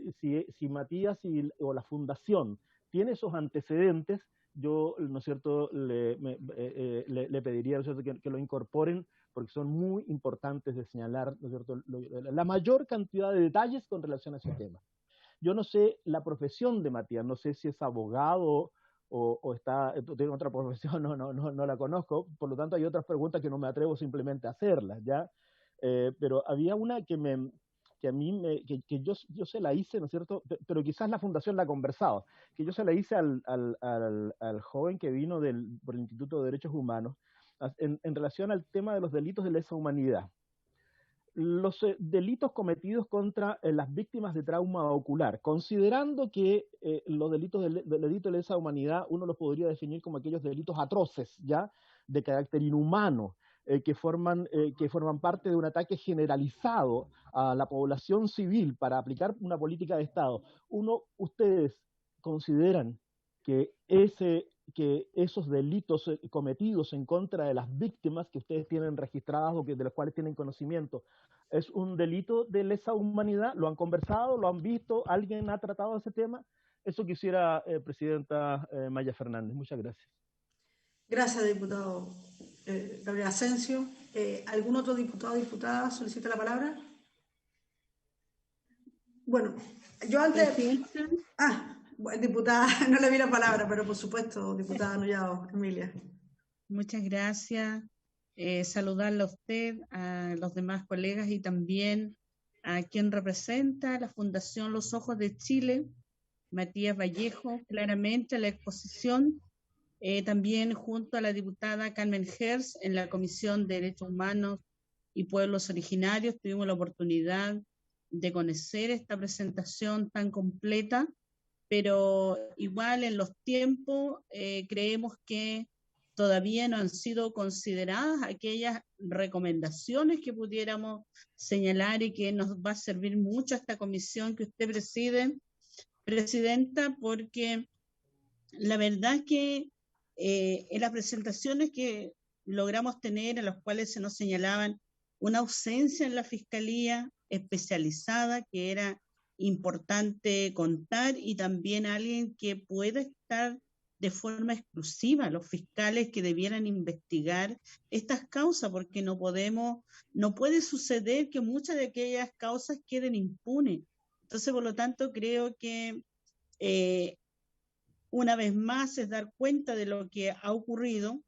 si Matías o la Fundación tiene esos antecedentes, yo, ¿no es cierto?, le pediría, ¿no es cierto?, que lo incorporen, porque son muy importantes de señalar, ¿no es cierto?, la mayor cantidad de detalles con relación a ese tema. Yo no sé la profesión de Matías, no sé si es abogado o tiene otra profesión, no la conozco, por lo tanto hay otras preguntas que no me atrevo simplemente a hacerlas, ¿ya? Pero había una que a mí yo se la hice, ¿no es cierto?, pero quizás la Fundación la ha conversado, que yo se la hice al joven que vino por el Instituto de Derechos Humanos en relación al tema de los delitos de lesa humanidad. Los delitos cometidos contra las víctimas de trauma ocular, considerando que los delitos de lesa humanidad uno los podría definir como aquellos delitos atroces, ¿ya?, de carácter inhumano, que forman parte de un ataque generalizado a la población civil para aplicar una política de Estado. ¿Ustedes consideran que esos delitos cometidos en contra de las víctimas que ustedes tienen registradas o de los cuales tienen conocimiento, es un delito de lesa humanidad? ¿Lo han conversado? ¿Lo han visto? ¿Alguien ha tratado ese tema? Eso quisiera, Presidenta Maya Fernández. Muchas gracias. Gracias, diputado Gabriel Asensio. ¿Algún otro diputado o diputada solicita la palabra? Bueno, yo antes... diputada, no le vi la palabra, pero por supuesto, diputada Nullado, Emilia. Muchas gracias. Saludarle a usted, a los demás colegas y también a quien representa la Fundación Los Ojos de Chile, Matías Vallejo, claramente la exposición. También junto a la diputada Carmen Hertz en la Comisión de Derechos Humanos y Pueblos Originarios tuvimos la oportunidad de conocer esta presentación tan completa, pero igual en los tiempos creemos que todavía no han sido consideradas aquellas recomendaciones que pudiéramos señalar y que nos va a servir mucho a esta comisión que usted preside, Presidenta, porque la verdad es que en las presentaciones que logramos tener, en las cuales se nos señalaban una ausencia en la Fiscalía especializada, que era importante contar, y también alguien que pueda estar de forma exclusiva, los fiscales que debieran investigar estas causas, porque no puede suceder que muchas de aquellas causas queden impunes. Entonces, por lo tanto, creo que una vez más es dar cuenta de lo que ha ocurrido.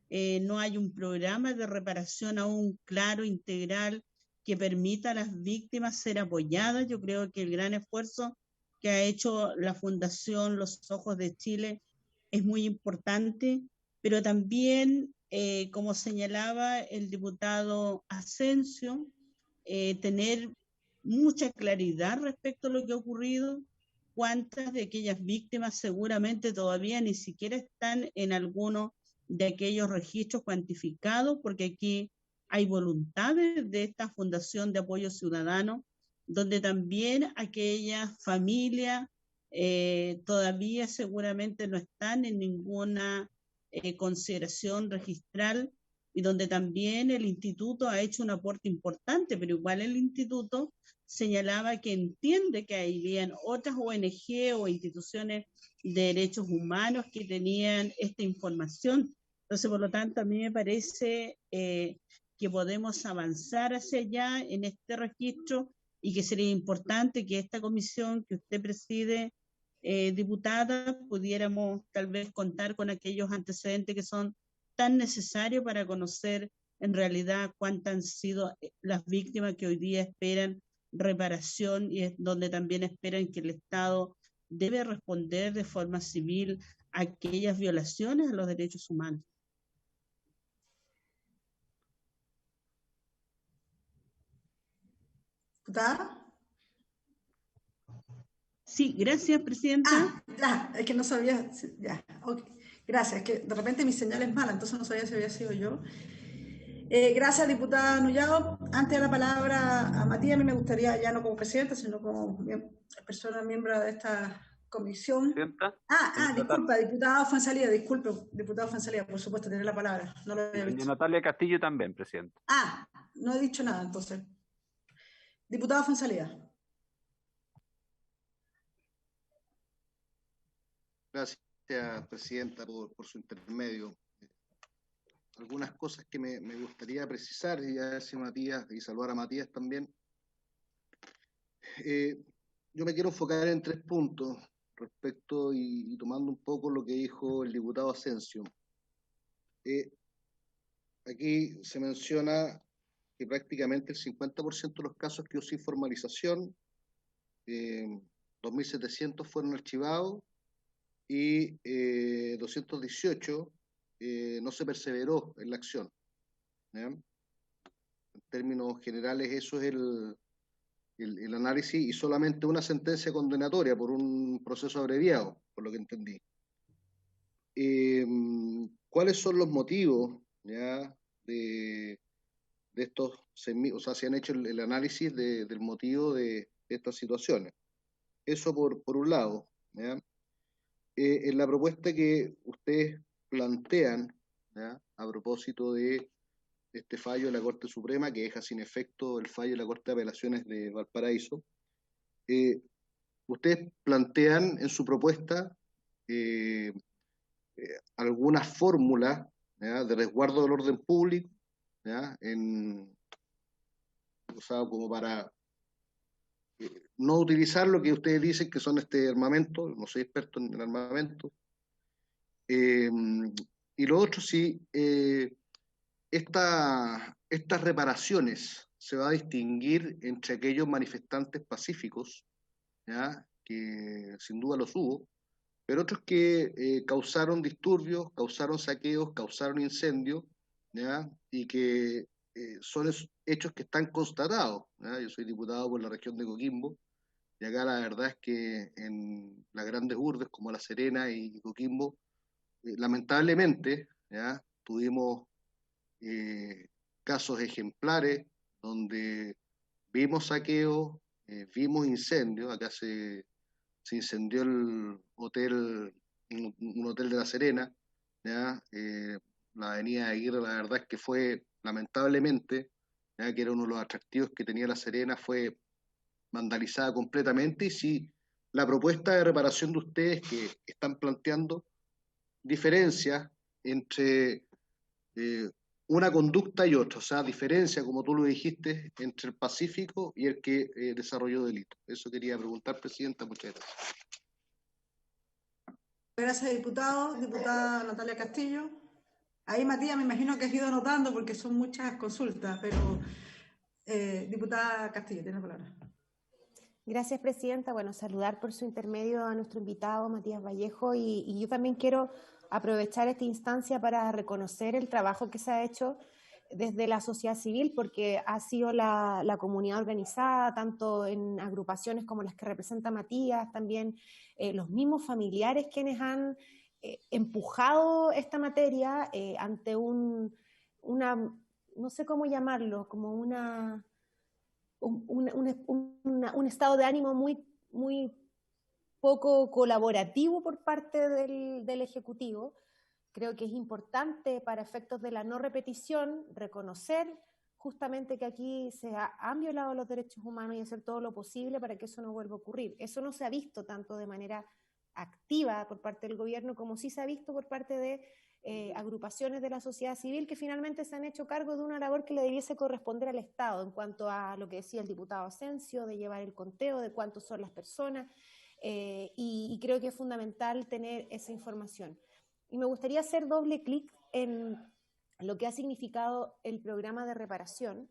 No hay un programa de reparación aún claro, integral, que permita a las víctimas ser apoyadas. Yo creo que el gran esfuerzo que ha hecho la Fundación Los Ojos de Chile es muy importante, pero también, como señalaba el diputado Asensio, tener mucha claridad respecto a lo que ha ocurrido. Cuántas de aquellas víctimas seguramente todavía ni siquiera están en alguno de aquellos registros cuantificados, porque aquí hay voluntades de esta Fundación de Apoyo Ciudadano, donde también aquellas familias todavía seguramente no están en ninguna consideración registral, y donde también el instituto ha hecho un aporte importante, pero igual el instituto señalaba que entiende que habían otras ONG o instituciones de derechos humanos que tenían esta información. Entonces, por lo tanto, a mí me parece que podemos avanzar hacia allá en este registro, y que sería importante que esta comisión que usted preside, diputada, pudiéramos tal vez contar con aquellos antecedentes que son tan necesario para conocer en realidad cuántas han sido las víctimas que hoy día esperan reparación y es donde también esperan que el Estado debe responder de forma civil a aquellas violaciones a los derechos humanos. ¿Diputada? Sí, gracias, Presidenta. Ya, es que no sabía, ya, ok. Gracias, es que de repente mi señal es mala, entonces no sabía si había sido yo. Gracias, diputada Nullado. Antes de la palabra a Matías, a mí me gustaría, ya no como presidenta, sino como persona miembro de esta comisión. Disculpa, diputada Fuenzalía, disculpe, diputada Fuenzalía, por supuesto, tiene la palabra. No lo había visto. Natalia Castillo también, presidenta. No he dicho nada, entonces. Diputada Fuenzalía. Gracias, presidenta, por su intermedio. Algunas cosas que me gustaría precisar, y a ver si Matías, y saludar a Matías también. Yo me quiero enfocar en 3 puntos respecto y tomando un poco lo que dijo el diputado Asensio. Aquí se menciona que prácticamente el 50% de los casos quedó sin formalización, 2.700 fueron archivados y 218 no se perseveró en la acción. ¿Ya? En términos generales, eso es el análisis, y solamente una sentencia condenatoria por un proceso abreviado, por lo que entendí. ¿Cuáles son los motivos, ya, de estos 6.000? O sea, se han hecho el análisis del motivo de estas situaciones. Eso por un lado, ¿ya? En la propuesta que ustedes plantean, ¿ya?, a propósito de este fallo de la Corte Suprema que deja sin efecto el fallo de la Corte de Apelaciones de Valparaíso, ustedes plantean en su propuesta alguna fórmula, ¿ya?, de resguardo del orden público, ¿ya?, o sea, como para no utilizar lo que ustedes dicen que son armamento. No soy experto en armamento. Y lo otro, si estas reparaciones se va a distinguir entre aquellos manifestantes pacíficos, ¿ya?, que sin duda los hubo, pero otros que causaron disturbios, causaron saqueos, causaron incendios, ¿ya?, y que son hechos que están constatados, ¿ya? Yo soy diputado por la región de Coquimbo, y acá la verdad es que en las grandes urbes como La Serena y Coquimbo, lamentablemente, ¿ya?, tuvimos casos ejemplares donde vimos saqueos, vimos incendios. Acá se incendió el hotel, un hotel de La Serena, ¿ya? La avenida de Aguirre, la verdad es que fue, lamentablemente, ¿ya?, que era uno de los atractivos que tenía La Serena, fue vandalizada completamente. Y si la propuesta de reparación de ustedes que están planteando diferencias entre una conducta y otra, o sea, diferencia, como tú lo dijiste, entre el pacífico y el que desarrolló delito. Eso quería preguntar, presidenta. Muchas gracias. Gracias, diputado. Diputada Natalia Castillo. Ahí, Matías, me imagino que has ido anotando porque son muchas consultas, pero diputada Castillo, tiene la palabra. Gracias, presidenta. Bueno, saludar por su intermedio a nuestro invitado, Matías Vallejo, y yo también quiero aprovechar esta instancia para reconocer el trabajo que se ha hecho desde la sociedad civil, porque ha sido la comunidad organizada, tanto en agrupaciones como las que representa Matías, también los mismos familiares quienes han empujado esta materia ante una, no sé cómo llamarlo, como un estado de ánimo muy poco colaborativo por parte del Ejecutivo. Creo que es importante, para efectos de la no repetición, reconocer justamente que aquí se han violado los derechos humanos y hacer todo lo posible para que eso no vuelva a ocurrir. Eso no se ha visto tanto de manera activa por parte del gobierno como sí se ha visto por parte de agrupaciones de la sociedad civil que finalmente se han hecho cargo de una labor que le debiese corresponder al Estado en cuanto a lo que decía el diputado Asensio, de llevar el conteo de cuántos son las personas, y creo que es fundamental tener esa información. Y me gustaría hacer doble clic en lo que ha significado el programa de reparación,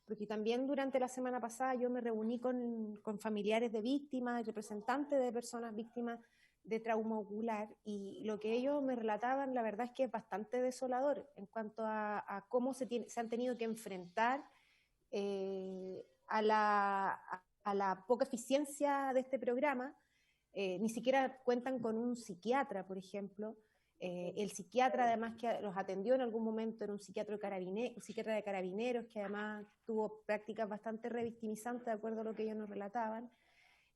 porque también durante la semana pasada yo me reuní con familiares de víctimas y representantes de personas víctimas de trauma ocular, y lo que ellos me relataban, la verdad es que es bastante desolador en cuanto a cómo se han tenido que enfrentar a la poca eficiencia de este programa. Ni siquiera cuentan con un psiquiatra, por ejemplo. El psiquiatra, además, que los atendió en algún momento, era un psiquiatra de carabineros, que además tuvo prácticas bastante revictimizantes, de acuerdo a lo que ellos nos relataban.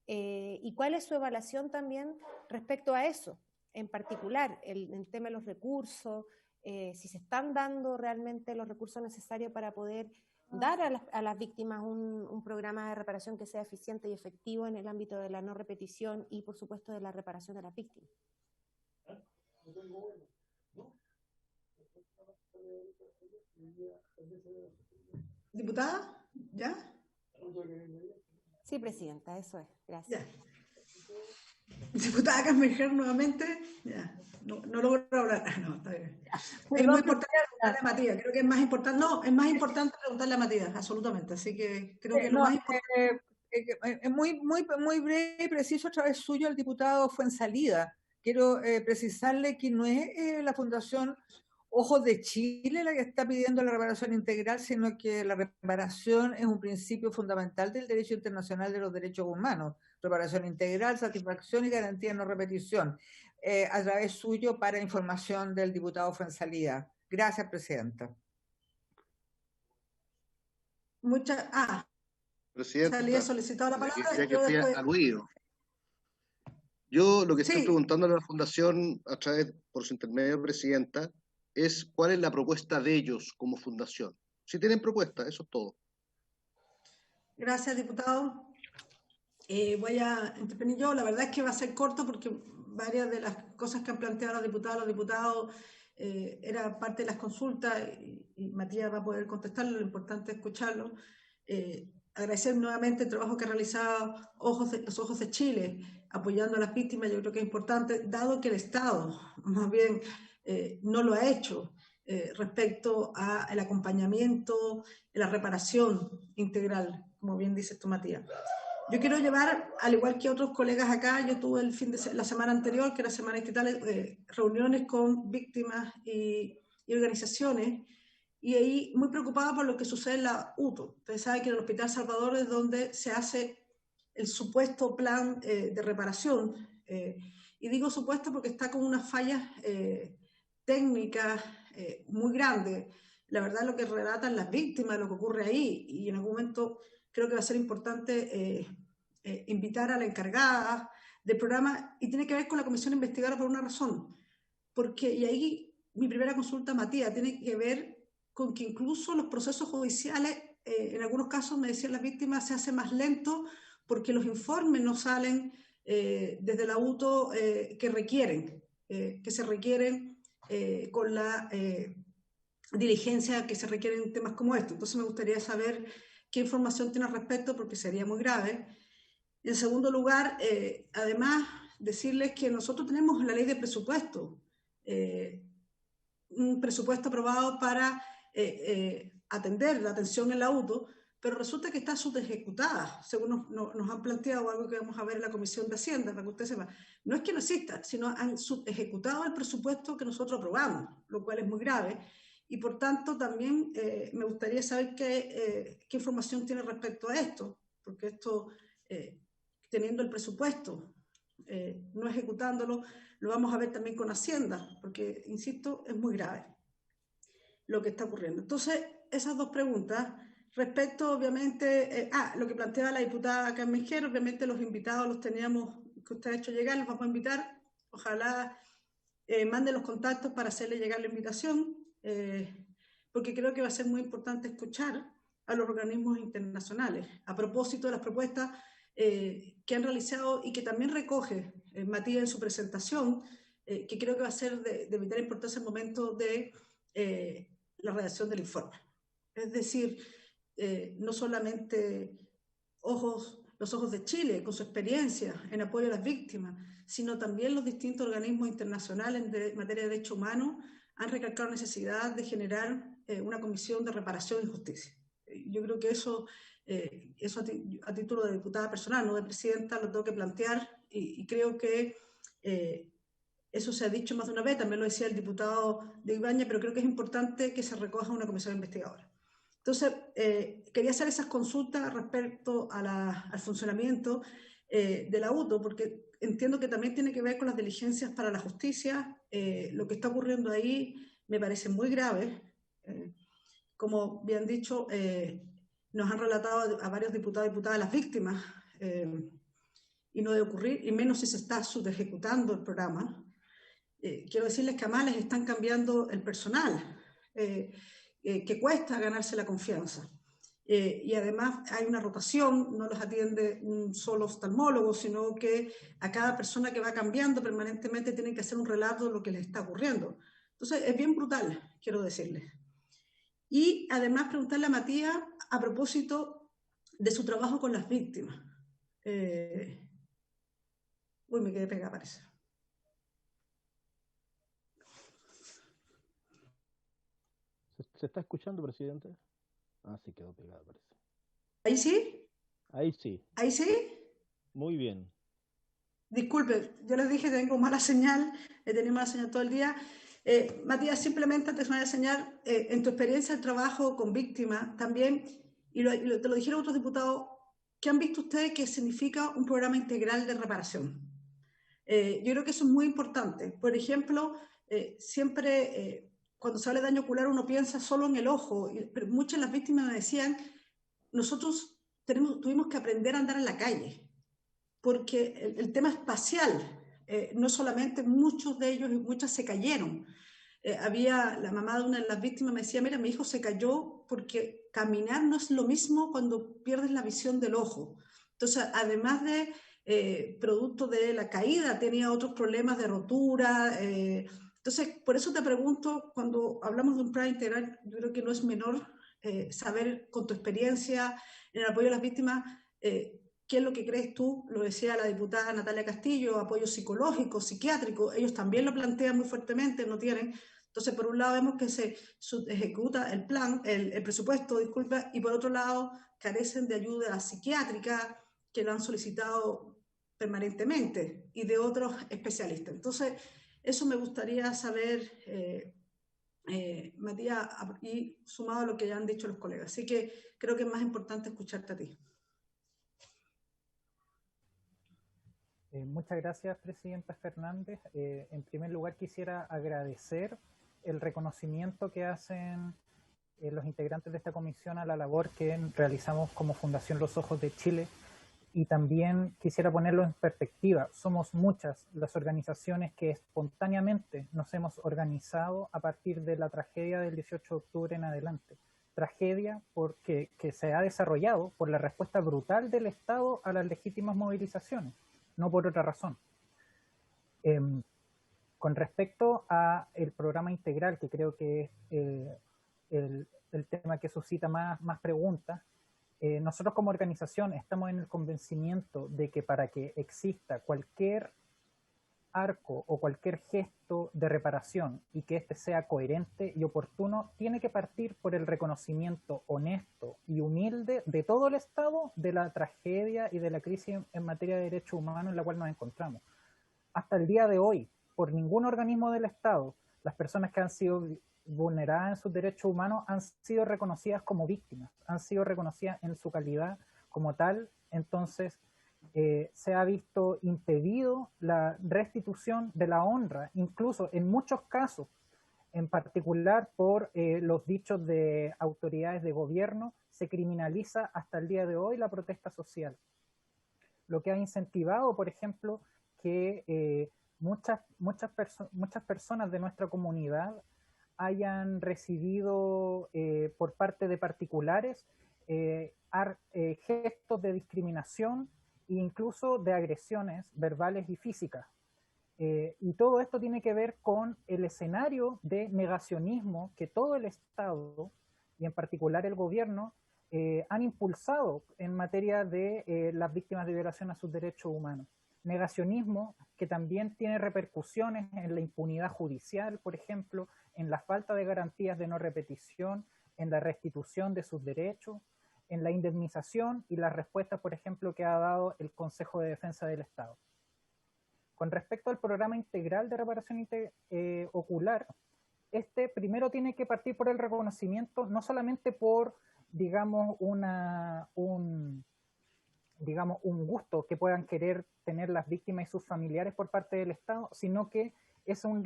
¿Y cuál es su evaluación también respecto a eso? En particular, el tema de los recursos, si se están dando realmente los recursos necesarios para poder dar a las víctimas un programa de reparación que sea eficiente y efectivo en el ámbito de la no repetición y, por supuesto, de la reparación de las víctimas. Diputada, ¿ya? Sí, presidenta, eso es. Gracias. Ya. Diputada Casmejer, nuevamente. Ya. No logro hablar. No, está bien. Es muy importante preguntarle a Matías. Creo que es más importante. No, es más importante preguntarle a Matías, absolutamente. Así que creo que lo más importante. Es muy breve y preciso a través suyo al diputado Fuenzalida. Quiero precisarle que no es la Fundación Ojos de Chile la que está pidiendo la reparación integral, sino que la reparación es un principio fundamental del derecho internacional de los derechos humanos. Reparación integral, satisfacción y garantía de no repetición. A través suyo, para información del diputado Fuenzalida. Gracias, presidenta. Presidenta, Salí solicitado la palabra. Ya que fui aludido. Yo lo que estoy preguntando a la Fundación, a través, por su intermedio, presidenta, es cuál es la propuesta de ellos como fundación. Si tienen propuesta, eso es todo. Gracias, diputado. Voy a intervenir yo. La verdad es que va a ser corto porque varias de las cosas que han planteado los diputados era parte de las consultas y Matías va a poder contestarlo. Lo importante es escucharlo. Agradecer nuevamente el trabajo que ha realizado los Ojos de Chile, apoyando a las víctimas. Yo creo que es importante, dado que el Estado más bien no lo ha hecho respecto al acompañamiento, la reparación integral, como bien dices tú, Matías. Yo quiero llevar, al igual que otros colegas acá, yo tuve la semana anterior, que era semana distrital, reuniones con víctimas y organizaciones, y ahí muy preocupada por lo que sucede en la UTO. Ustedes saben que en el Hospital Salvador es donde se hace el supuesto plan de reparación, y digo supuesto porque está con unas fallas técnicas muy grandes. La verdad, lo que relatan las víctimas, lo que ocurre ahí, y en algún momento creo que va a ser importante invitar a la encargada del programa, y tiene que ver con la comisión investigadora por una razón, porque, y ahí mi primera consulta, Matías, tiene que ver con que incluso los procesos judiciales, en algunos casos, me decían las víctimas, se hace más lento porque los informes no salen desde la UTO que se requieren con la diligencia que se requiere en temas como estos. Entonces me gustaría saber qué información tiene al respecto, porque sería muy grave. En segundo lugar, además, decirles que nosotros tenemos la ley de presupuesto, un presupuesto aprobado para atender la atención en la UTO, pero resulta que está subejecutada, según nos han planteado, algo que vamos a ver en la Comisión de Hacienda, para que usted sepa. No es que no exista, sino han subejecutado el presupuesto que nosotros aprobamos, lo cual es muy grave. Y por tanto también me gustaría saber qué información tiene respecto a esto, porque esto, teniendo el presupuesto, no ejecutándolo, lo vamos a ver también con Hacienda, porque, insisto, es muy grave lo que está ocurriendo. Entonces, esas dos preguntas. Respecto, obviamente, lo que planteaba la diputada Casmejer, obviamente los invitados los teníamos, que usted ha hecho llegar, los vamos a invitar. Ojalá manden los contactos para hacerle llegar la invitación, porque creo que va a ser muy importante escuchar a los organismos internacionales a propósito de las propuestas que han realizado y que también recoge Matías en su presentación, que creo que va a ser de vital importancia en el momento de la redacción del informe. Es decir, no solamente los Ojos de Chile, con su experiencia en apoyo a las víctimas, sino también los distintos organismos internacionales en materia de derechos humanos han recalcado la necesidad de generar una comisión de reparación y justicia. Yo creo que eso a título de diputada personal, no de presidenta, lo tengo que plantear y creo que eso se ha dicho más de una vez, también lo decía el diputado de Ibañez, pero creo que es importante que se recoja una comisión investigadora. Entonces, quería hacer esas consultas respecto al funcionamiento de la UTO, porque entiendo que también tiene que ver con las diligencias para la justicia. Lo que está ocurriendo ahí me parece muy grave. Como bien dicho, nos han relatado a varios diputados y diputadas las víctimas, y no debe ocurrir, y menos si se está subejecutando el programa. Quiero decirles que además les están cambiando el personal, que cuesta ganarse la confianza. Y además hay una rotación, no los atiende un solo oftalmólogo, sino que a cada persona que va cambiando permanentemente tienen que hacer un relato de lo que les está ocurriendo. Entonces es bien brutal, quiero decirles. Y además preguntarle a Matías a propósito de su trabajo con las víctimas. Uy, me quedé pegada, parece. ¿Se está escuchando, presidente? Ah, sí, quedó pegada, parece. ¿Ahí sí? Ahí sí. ¿Ahí sí? Muy bien. Disculpe, yo les dije que tengo mala señal, he tenido mala señal todo el día. Matías, simplemente antes de señal, en tu experiencia de trabajo con víctimas también, te lo dijeron otros diputados, ¿qué han visto ustedes que significa un programa integral de reparación? Yo creo que eso es muy importante. Por ejemplo, siempre cuando se habla de daño ocular uno piensa solo en el ojo, pero muchas de las víctimas me decían, nosotros tuvimos que aprender a andar en la calle, porque el tema espacial, no solamente muchos de ellos y muchas se cayeron. La mamá de una de las víctimas me decía, mira, mi hijo se cayó porque caminar no es lo mismo cuando pierdes la visión del ojo. Entonces, además de producto de la caída, tenía otros problemas de rotura. Entonces, por eso te pregunto, cuando hablamos de un plan integral, yo creo que no es menor saber con tu experiencia en el apoyo a las víctimas, ¿qué es lo que crees tú? Lo decía la diputada Natalia Castillo, apoyo psicológico, psiquiátrico, ellos también lo plantean muy fuertemente, no tienen. Entonces, por un lado vemos que se ejecuta el plan, el presupuesto, disculpa, y por otro lado carecen de ayuda psiquiátrica que lo han solicitado permanentemente y de otros especialistas. Entonces, eso me gustaría saber, Matías, y sumado a lo que ya han dicho los colegas. Así que creo que es más importante escucharte a ti. Muchas gracias, Presidenta Fernández. En primer lugar, quisiera agradecer el reconocimiento que hacen los integrantes de esta comisión a la labor que realizamos como Fundación Los Ojos de Chile, y también quisiera ponerlo en perspectiva. Somos muchas las organizaciones que espontáneamente nos hemos organizado a partir de la tragedia del 18 de octubre en adelante. Tragedia que se ha desarrollado por la respuesta brutal del Estado a las legítimas movilizaciones, no por otra razón. Con respecto a el programa integral, que creo que es el tema que suscita más preguntas, nosotros como organización estamos en el convencimiento de que para que exista cualquier arco o cualquier gesto de reparación y que éste sea coherente y oportuno, tiene que partir por el reconocimiento honesto y humilde de todo el Estado de la tragedia y de la crisis en materia de derechos humanos en la cual nos encontramos. Hasta el día de hoy, por ningún organismo del Estado, las personas que han sido vulneradas en sus derechos humanos han sido reconocidas como víctimas, han sido reconocidas en su calidad como tal. Entonces, se ha visto impedido la restitución de la honra, incluso en muchos casos, en particular por los dichos de autoridades de gobierno, se criminaliza hasta el día de hoy la protesta social. Lo que ha incentivado, por ejemplo, que muchas personas de nuestra comunidad hayan recibido por parte de particulares gestos de discriminación e incluso de agresiones verbales y físicas. Y todo esto tiene que ver con el escenario de negacionismo que todo el Estado, y en particular el gobierno, han impulsado en materia de las víctimas de violación a sus derechos humanos. negacionismo que también tiene repercusiones en la impunidad judicial, por ejemplo, en la falta de garantías de no repetición, en la restitución de sus derechos, en la indemnización y las respuestas, por ejemplo, que ha dado el Consejo de Defensa del Estado. Con respecto al programa integral de reparación ocular, este primero tiene que partir por el reconocimiento, no solamente por, digamos, un gusto que puedan querer tener las víctimas y sus familiares por parte del Estado, sino que es un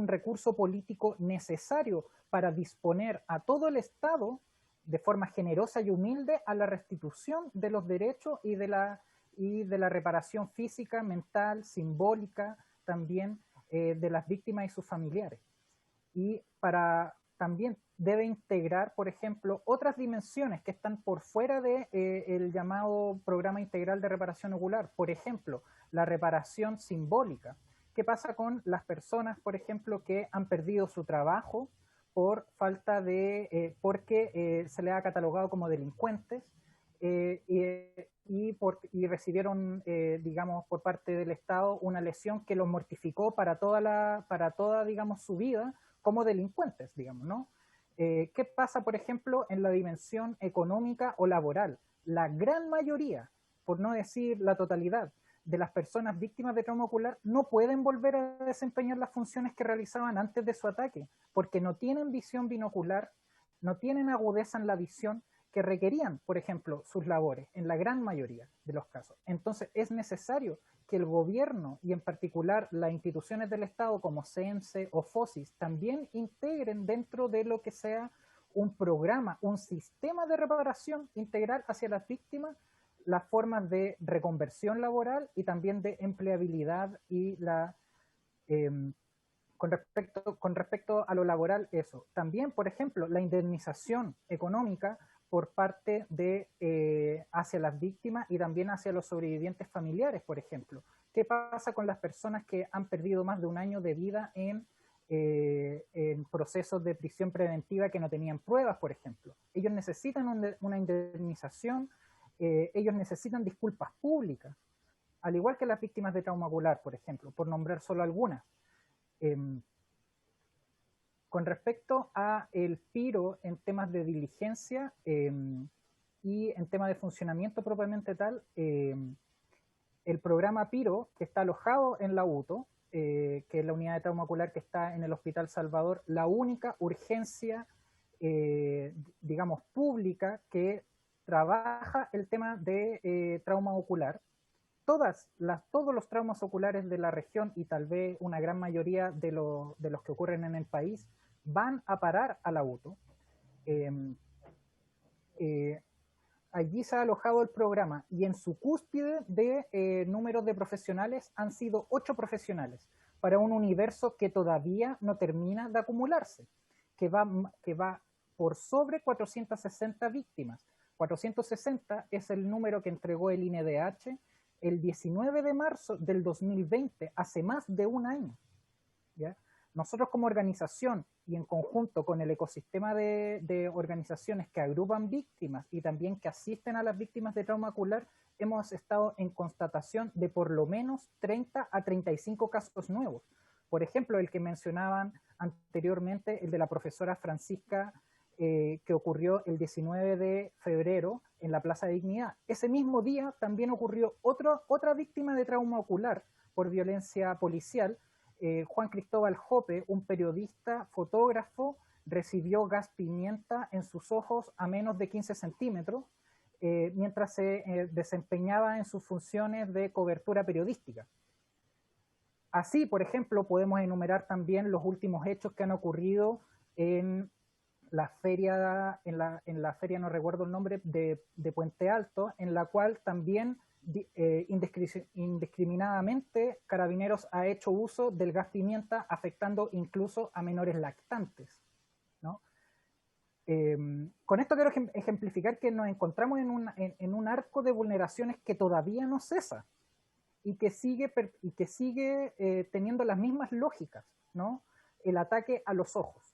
recurso político necesario para disponer a todo el Estado de forma generosa y humilde a la restitución de los derechos y de la reparación física, mental, simbólica, también de las víctimas y sus familiares. Y también debe integrar, por ejemplo, otras dimensiones que están por fuera de el llamado programa integral de reparación ocular. Por ejemplo, la reparación simbólica. ¿Qué pasa con las personas, por ejemplo, que han perdido su trabajo por falta de, porque se les ha catalogado como delincuentes y recibieron, digamos, por parte del Estado una lesión que los mortificó para toda, digamos, su vida como delincuentes, digamos, ¿no? ¿Qué pasa, por ejemplo, en la dimensión económica o laboral? La gran mayoría, por no decir la totalidad, de las personas víctimas de trauma ocular no pueden volver a desempeñar las funciones que realizaban antes de su ataque, porque no tienen visión binocular, no tienen agudeza en la visión que requerían, por ejemplo, sus labores, en la gran mayoría de los casos. Entonces es necesario que el gobierno y en particular las instituciones del Estado como CENSE o FOSIS también integren dentro de lo que sea un programa, un sistema de reparación integral hacia las víctimas, las formas de reconversión laboral y también de empleabilidad y con respecto a lo laboral, eso. También, por ejemplo, la indemnización económica por parte de hacia las víctimas y también hacia los sobrevivientes familiares, por ejemplo. ¿Qué pasa con las personas que han perdido más de un año de vida en procesos de prisión preventiva que no tenían pruebas, por ejemplo? Ellos necesitan una indemnización, ellos necesitan disculpas públicas, al igual que las víctimas de trauma ocular, por ejemplo, por nombrar solo algunas. Con respecto a el PIRO en temas de diligencia y en temas de funcionamiento propiamente tal, el programa PIRO, que está alojado en la UTO, que es la unidad de trauma ocular que está en el Hospital Salvador, la única urgencia, digamos, pública que trabaja el tema de trauma ocular. Todos los traumas oculares de la región y tal vez una gran mayoría de los que ocurren en el país van a parar a la UTO. Allí se ha alojado el programa y en su cúspide de números de profesionales han sido 8 profesionales para un universo que todavía no termina de acumularse, que va por sobre 460 víctimas. 460 es el número que entregó el INEDH el 19 de marzo del 2020, hace más de un año. ¿Ya? Nosotros como organización y en conjunto con el ecosistema de organizaciones que agrupan víctimas y también que asisten a las víctimas de trauma ocular, hemos estado en constatación de por lo menos 30 a 35 casos nuevos. Por ejemplo, el que mencionaban anteriormente, el de la profesora Francisca, que ocurrió el 19 de febrero en la Plaza de Dignidad. Ese mismo día también ocurrió otra víctima de trauma ocular por violencia policial. Juan Cristóbal Jope, un periodista, fotógrafo, recibió gas pimienta en sus ojos a menos de 15 centímetros mientras se desempeñaba en sus funciones de cobertura periodística. Así, por ejemplo, podemos enumerar también los últimos hechos que han ocurrido en la feria, no recuerdo el nombre, de Puente Alto, en la cual también indiscriminadamente Carabineros ha hecho uso del gas pimienta, afectando incluso a menores lactantes, ¿no? Con esto quiero ejemplificar que nos encontramos en un arco de vulneraciones que todavía no cesa y que sigue teniendo las mismas lógicas, ¿no? El ataque a los ojos.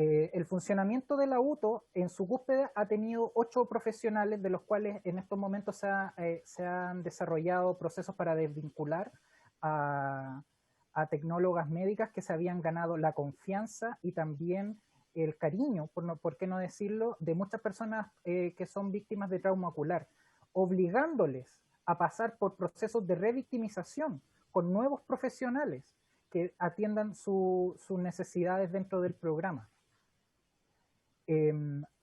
El funcionamiento de la UTO en su cúspide ha tenido 8 profesionales, de los cuales en estos momentos se han desarrollado procesos para desvincular a tecnólogas médicas que se habían ganado la confianza y también el cariño, por qué no decirlo, de muchas personas que son víctimas de trauma ocular, obligándoles a pasar por procesos de revictimización con nuevos profesionales que atiendan sus necesidades dentro del programa.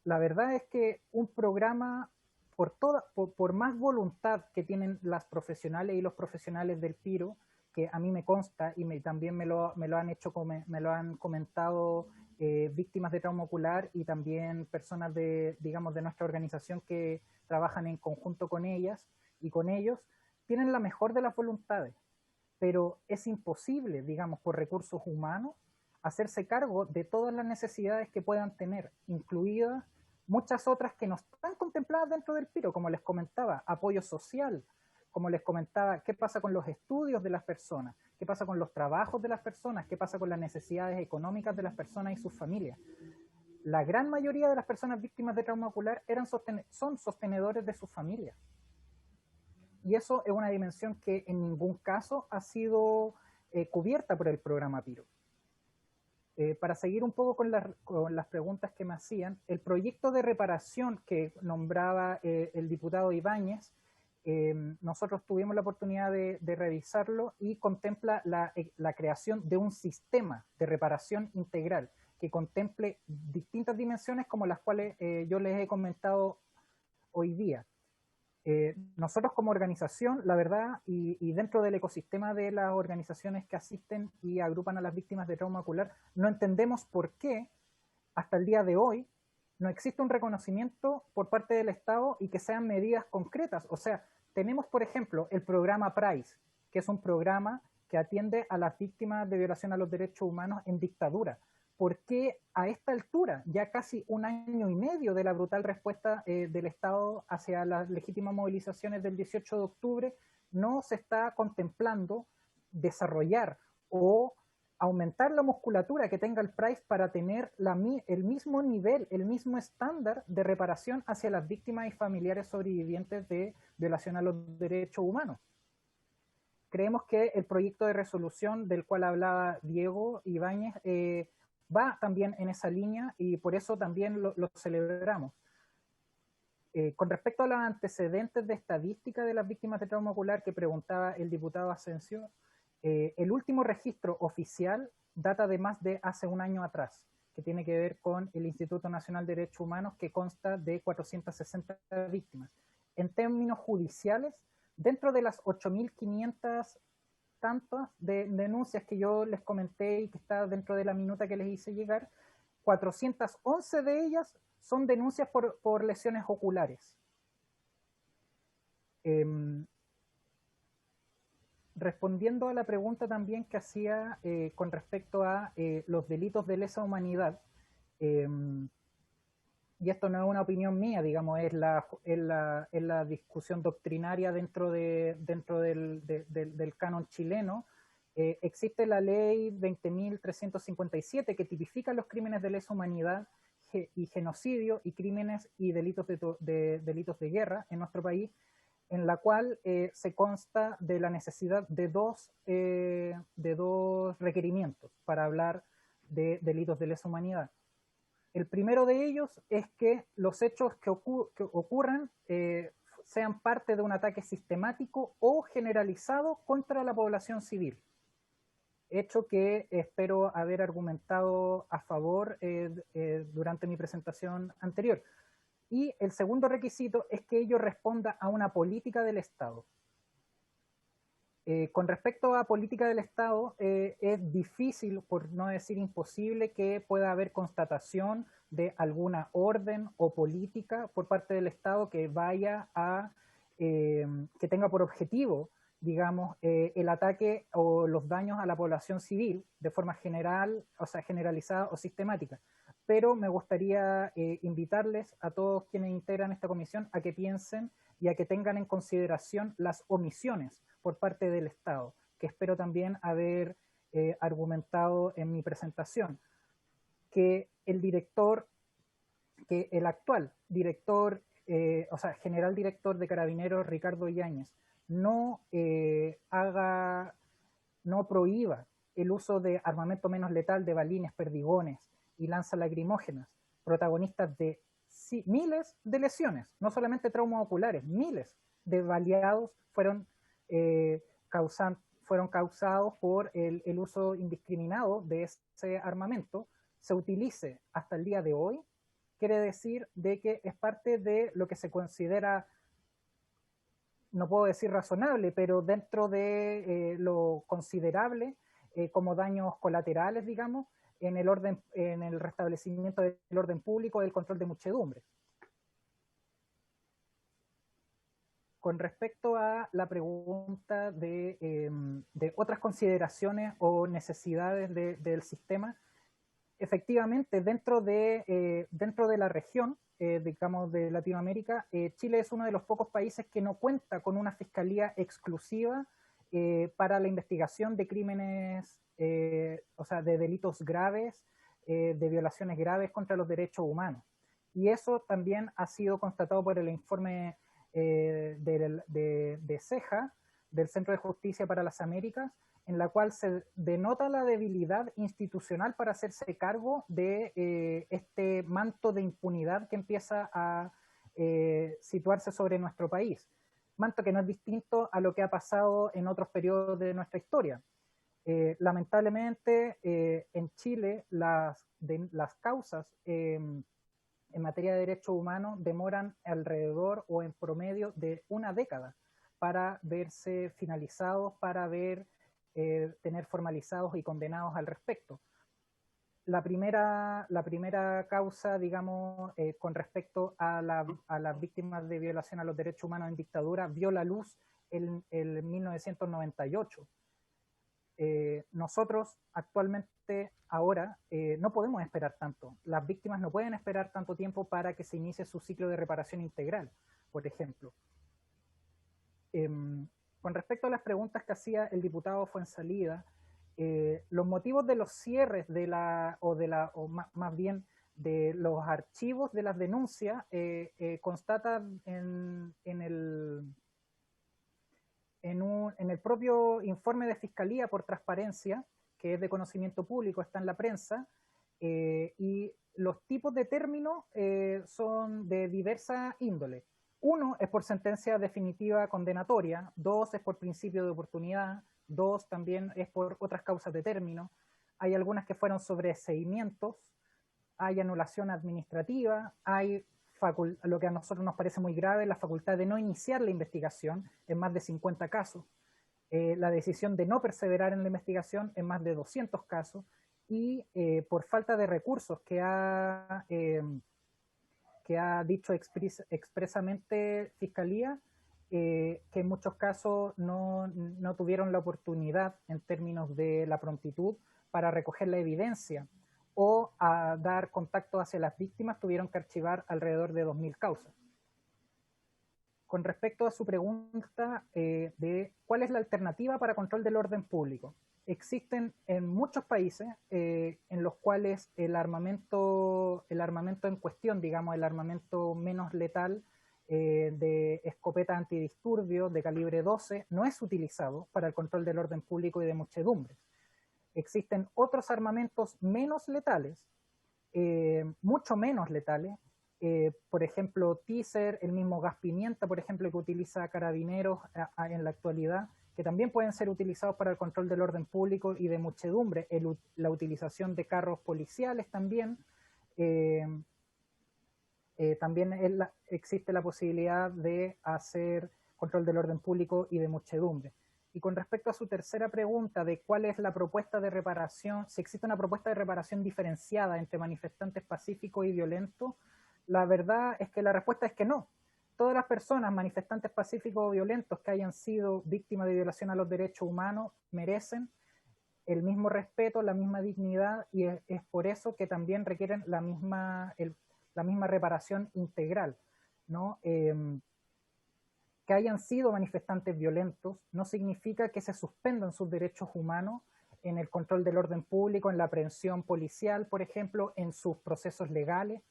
La verdad es que un programa, por más voluntad que tienen las profesionales y los profesionales del PIRO, que a mí me consta y también me lo han comentado víctimas de trauma ocular y también personas de nuestra organización que trabajan en conjunto con ellas y con ellos, tienen la mejor de las voluntades, pero es imposible, digamos, por recursos humanos, hacerse cargo de todas las necesidades que puedan tener, incluidas muchas otras que no están contempladas dentro del PIRO, como les comentaba, apoyo social, como les comentaba, qué pasa con los estudios de las personas, qué pasa con los trabajos de las personas, qué pasa con las necesidades económicas de las personas y sus familias. La gran mayoría de las personas víctimas de trauma ocular son sostenedores de sus familias. Y eso es una dimensión que en ningún caso ha sido cubierta por el programa PIRO. Para seguir un poco con las preguntas que me hacían, el proyecto de reparación que nombraba el diputado Ibáñez, nosotros tuvimos la oportunidad de revisarlo y contempla la creación de un sistema de reparación integral que contemple distintas dimensiones como las cuales yo les he comentado hoy día. Nosotros como organización, la verdad, y dentro del ecosistema de las organizaciones que asisten y agrupan a las víctimas de trauma ocular, no entendemos por qué hasta el día de hoy no existe un reconocimiento por parte del Estado y que sean medidas concretas. O sea, tenemos, por ejemplo, el programa PRICE, que es un programa que atiende a las víctimas de violación a los derechos humanos en dictadura. ¿Por qué a esta altura, ya casi 1 año y medio de la brutal respuesta del Estado hacia las legítimas movilizaciones del 18 de octubre, no se está contemplando desarrollar o aumentar la musculatura que tenga el PRICE para tener el mismo nivel, el mismo estándar de reparación hacia las víctimas y familiares sobrevivientes de violación a los derechos humanos? Creemos que el proyecto de resolución del cual hablaba Diego Ibáñez va también en esa línea y por eso también lo celebramos. Con respecto a los antecedentes de estadística de las víctimas de trauma ocular que preguntaba el diputado Asensio, el último registro oficial data de más de hace 1 año atrás, que tiene que ver con el Instituto Nacional de Derechos Humanos, que consta de 460 víctimas. En términos judiciales, dentro de las 8.500 tantas de denuncias que yo les comenté y que está dentro de la minuta que les hice llegar, 411 de ellas son denuncias por lesiones oculares. Respondiendo a la pregunta también que hacía con respecto a los delitos de lesa humanidad, y esto no es una opinión mía, digamos, es la discusión doctrinaria dentro del canon chileno. Existe la ley 20.357 que tipifica los crímenes de lesa humanidad y genocidio y crímenes y delitos de guerra en nuestro país, en la cual se consta de la necesidad de dos requerimientos para hablar de delitos de lesa humanidad. El primero de ellos es que los hechos que ocurran sean parte de un ataque sistemático o generalizado contra la población civil. Hecho que espero haber argumentado a favor durante mi presentación anterior. Y el segundo requisito es que ello responda a una política del Estado. Con respecto a política del Estado, es difícil, por no decir imposible, que pueda haber constatación de alguna orden o política por parte del Estado que vaya a, que tenga por objetivo, digamos, el ataque o los daños a la población civil de forma general, o sea, generalizada o sistemática. Pero me gustaría invitarles a todos quienes integran esta comisión a que piensen y a que tengan en consideración las omisiones por parte del Estado, que espero también haber argumentado en mi presentación, que el actual director, general director de Carabineros, Ricardo Yáñez, no prohíba el uso de armamento menos letal, de balines, perdigones y lanzas lacrimógenas, protagonistas de miles de lesiones, no solamente traumas oculares, miles de baleados fueron causados por el uso indiscriminado de ese armamento, se utilice hasta el día de hoy, quiere decir de que es parte de lo que se considera, no puedo decir razonable, pero dentro de lo considerable como daños colaterales, digamos, en el restablecimiento del orden público y del control de muchedumbre. Con respecto a la pregunta de otras consideraciones o necesidades del sistema, efectivamente, dentro de la región, digamos, de Latinoamérica, Chile es uno de los pocos países que no cuenta con una fiscalía exclusiva para la investigación de crímenes, de delitos graves, de violaciones graves contra los derechos humanos. Y eso también ha sido constatado por el informe de CEJA, del Centro de Justicia para las Américas, en la cual se denota la debilidad institucional para hacerse cargo de este manto de impunidad que empieza a situarse sobre nuestro país. Manto que no es distinto a lo que ha pasado en otros periodos de nuestra historia. Lamentablemente, en Chile, las causas en materia de derechos humanos demoran alrededor o en promedio de una década para verse finalizados, para tener formalizados y condenados al respecto. La primera causa, digamos, con respecto a las víctimas de violación a los derechos humanos en dictadura, vio la luz en 1998. Nosotros actualmente, ahora, no podemos esperar tanto. Las víctimas no pueden esperar tanto tiempo para que se inicie su ciclo de reparación integral, por ejemplo. Con respecto a las preguntas que hacía el diputado Fuenzalida, los motivos de los cierres más bien de los archivos de las denuncias constatan en el propio informe de Fiscalía por Transparencia, que es de conocimiento público, está en la prensa, y los tipos de términos son de diversa índole. Uno es por sentencia definitiva condenatoria, dos es por principio de oportunidad, dos también es por otras causas de término, hay algunas que fueron sobreseimientos, hay anulación administrativa, hay lo que a nosotros nos parece muy grave, la facultad de no iniciar la investigación en más de 50 casos, la decisión de no perseverar en la investigación en más de 200 casos, y por falta de recursos que ha dicho expresamente Fiscalía, que en muchos casos no tuvieron la oportunidad en términos de la prontitud para recoger la evidencia o a dar contacto hacia las víctimas, tuvieron que archivar alrededor de 2.000 causas. Con respecto a su pregunta de cuál es la alternativa para control del orden público, existen en muchos países en los cuales el armamento en cuestión, digamos, el armamento menos letal de escopeta antidisturbios de calibre 12 no es utilizado para el control del orden público y de muchedumbres. Existen otros armamentos menos letales, mucho menos letales, por ejemplo, teaser, el mismo gas pimienta, por ejemplo, que utiliza Carabineros en la actualidad, que también pueden ser utilizados para el control del orden público y de muchedumbre, la utilización de carros policiales también. También existe la posibilidad de hacer control del orden público y de muchedumbre. Y con respecto a su tercera pregunta de cuál es la propuesta de reparación, si existe una propuesta de reparación diferenciada entre manifestantes pacíficos y violentos, la verdad es que la respuesta es que no. Todas las personas, manifestantes pacíficos o violentos que hayan sido víctimas de violación a los derechos humanos, merecen el mismo respeto, la misma dignidad, y es por eso que también requieren la misma reparación integral, ¿no? Que hayan sido manifestantes violentos no significa que se suspendan sus derechos humanos en el control del orden público, en la aprehensión policial, por ejemplo, en sus procesos legales,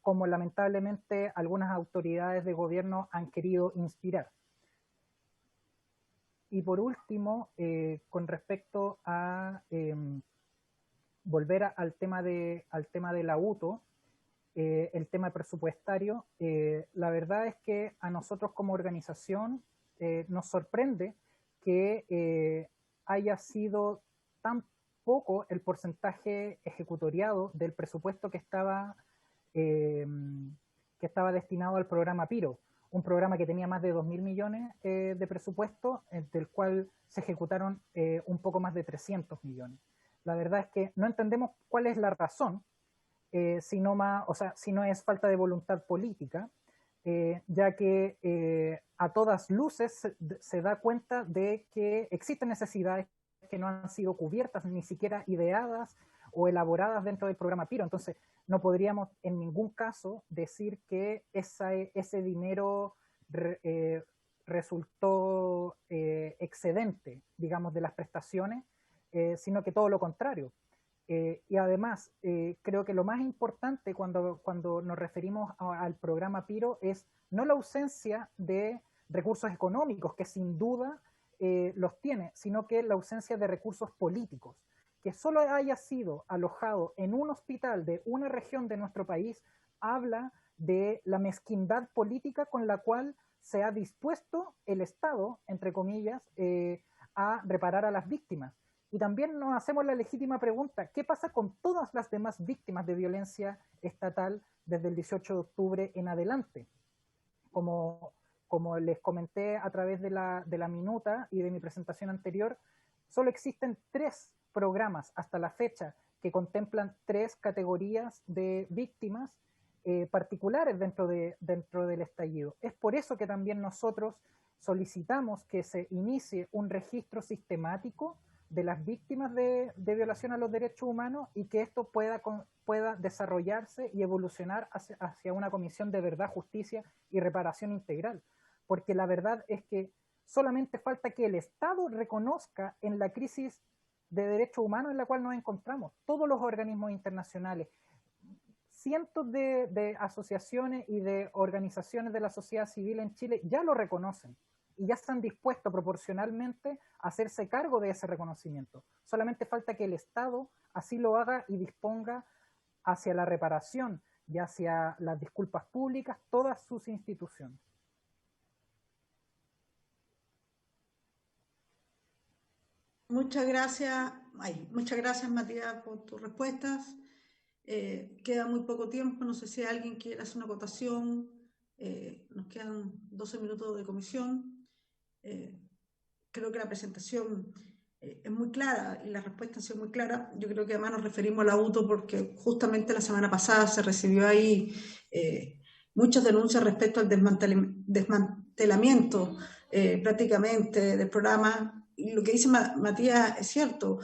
como lamentablemente algunas autoridades de gobierno han querido inspirar. Y por último, con respecto a volver al tema de la UTO, el tema presupuestario, la verdad es que a nosotros como organización nos sorprende que haya sido tan poco el porcentaje ejecutoriado del presupuesto que estaba destinado al programa PIRO, un programa que tenía más de 2.000 millones de presupuesto, del cual se ejecutaron un poco más de 300 millones. La verdad es que no entendemos cuál es la razón, si no es falta de voluntad política, ya que a todas luces se da cuenta de que existen necesidades que no han sido cubiertas, ni siquiera ideadas o elaboradas dentro del programa PIRO. Entonces, no podríamos en ningún caso decir que ese dinero resultó excedente, digamos, de las prestaciones, sino que todo lo contrario. Y además, creo que lo más importante cuando nos referimos al programa PIRO es no la ausencia de recursos económicos, que sin duda los tiene, sino que la ausencia de recursos políticos. Que solo haya sido alojado en un hospital de una región de nuestro país habla de la mezquindad política con la cual se ha dispuesto el Estado, entre comillas, a reparar a las víctimas. Y también nos hacemos la legítima pregunta, ¿qué pasa con todas las demás víctimas de violencia estatal desde el 18 de octubre en adelante? Como les comenté a través de la minuta y de mi presentación anterior, solo existen 3 programas hasta la fecha que contemplan 3 categorías de víctimas particulares dentro del estallido. Es por eso que también nosotros solicitamos que se inicie un registro sistemático de las víctimas de violación a los derechos humanos y que esto pueda desarrollarse y evolucionar hacia una comisión de verdad, justicia y reparación integral. Porque la verdad es que solamente falta que el Estado reconozca en la crisis de derechos humanos en la cual nos encontramos. Todos los organismos internacionales, cientos de asociaciones y de organizaciones de la sociedad civil en Chile ya lo reconocen y ya están dispuestos proporcionalmente a hacerse cargo de ese reconocimiento. Solamente falta que el Estado así lo haga y disponga hacia la reparación y hacia las disculpas públicas todas sus instituciones. Muchas gracias, Matías, por tus respuestas. Queda muy poco tiempo, no sé si alguien quiere hacer una acotación. Nos quedan 12 minutos de comisión. Creo que la presentación es muy clara y la respuesta ha sido muy clara. Yo creo que además nos referimos a la UTO porque justamente la semana pasada se recibió ahí muchas denuncias respecto al desmantelamiento prácticamente del programa. Y lo que dice Matías es cierto.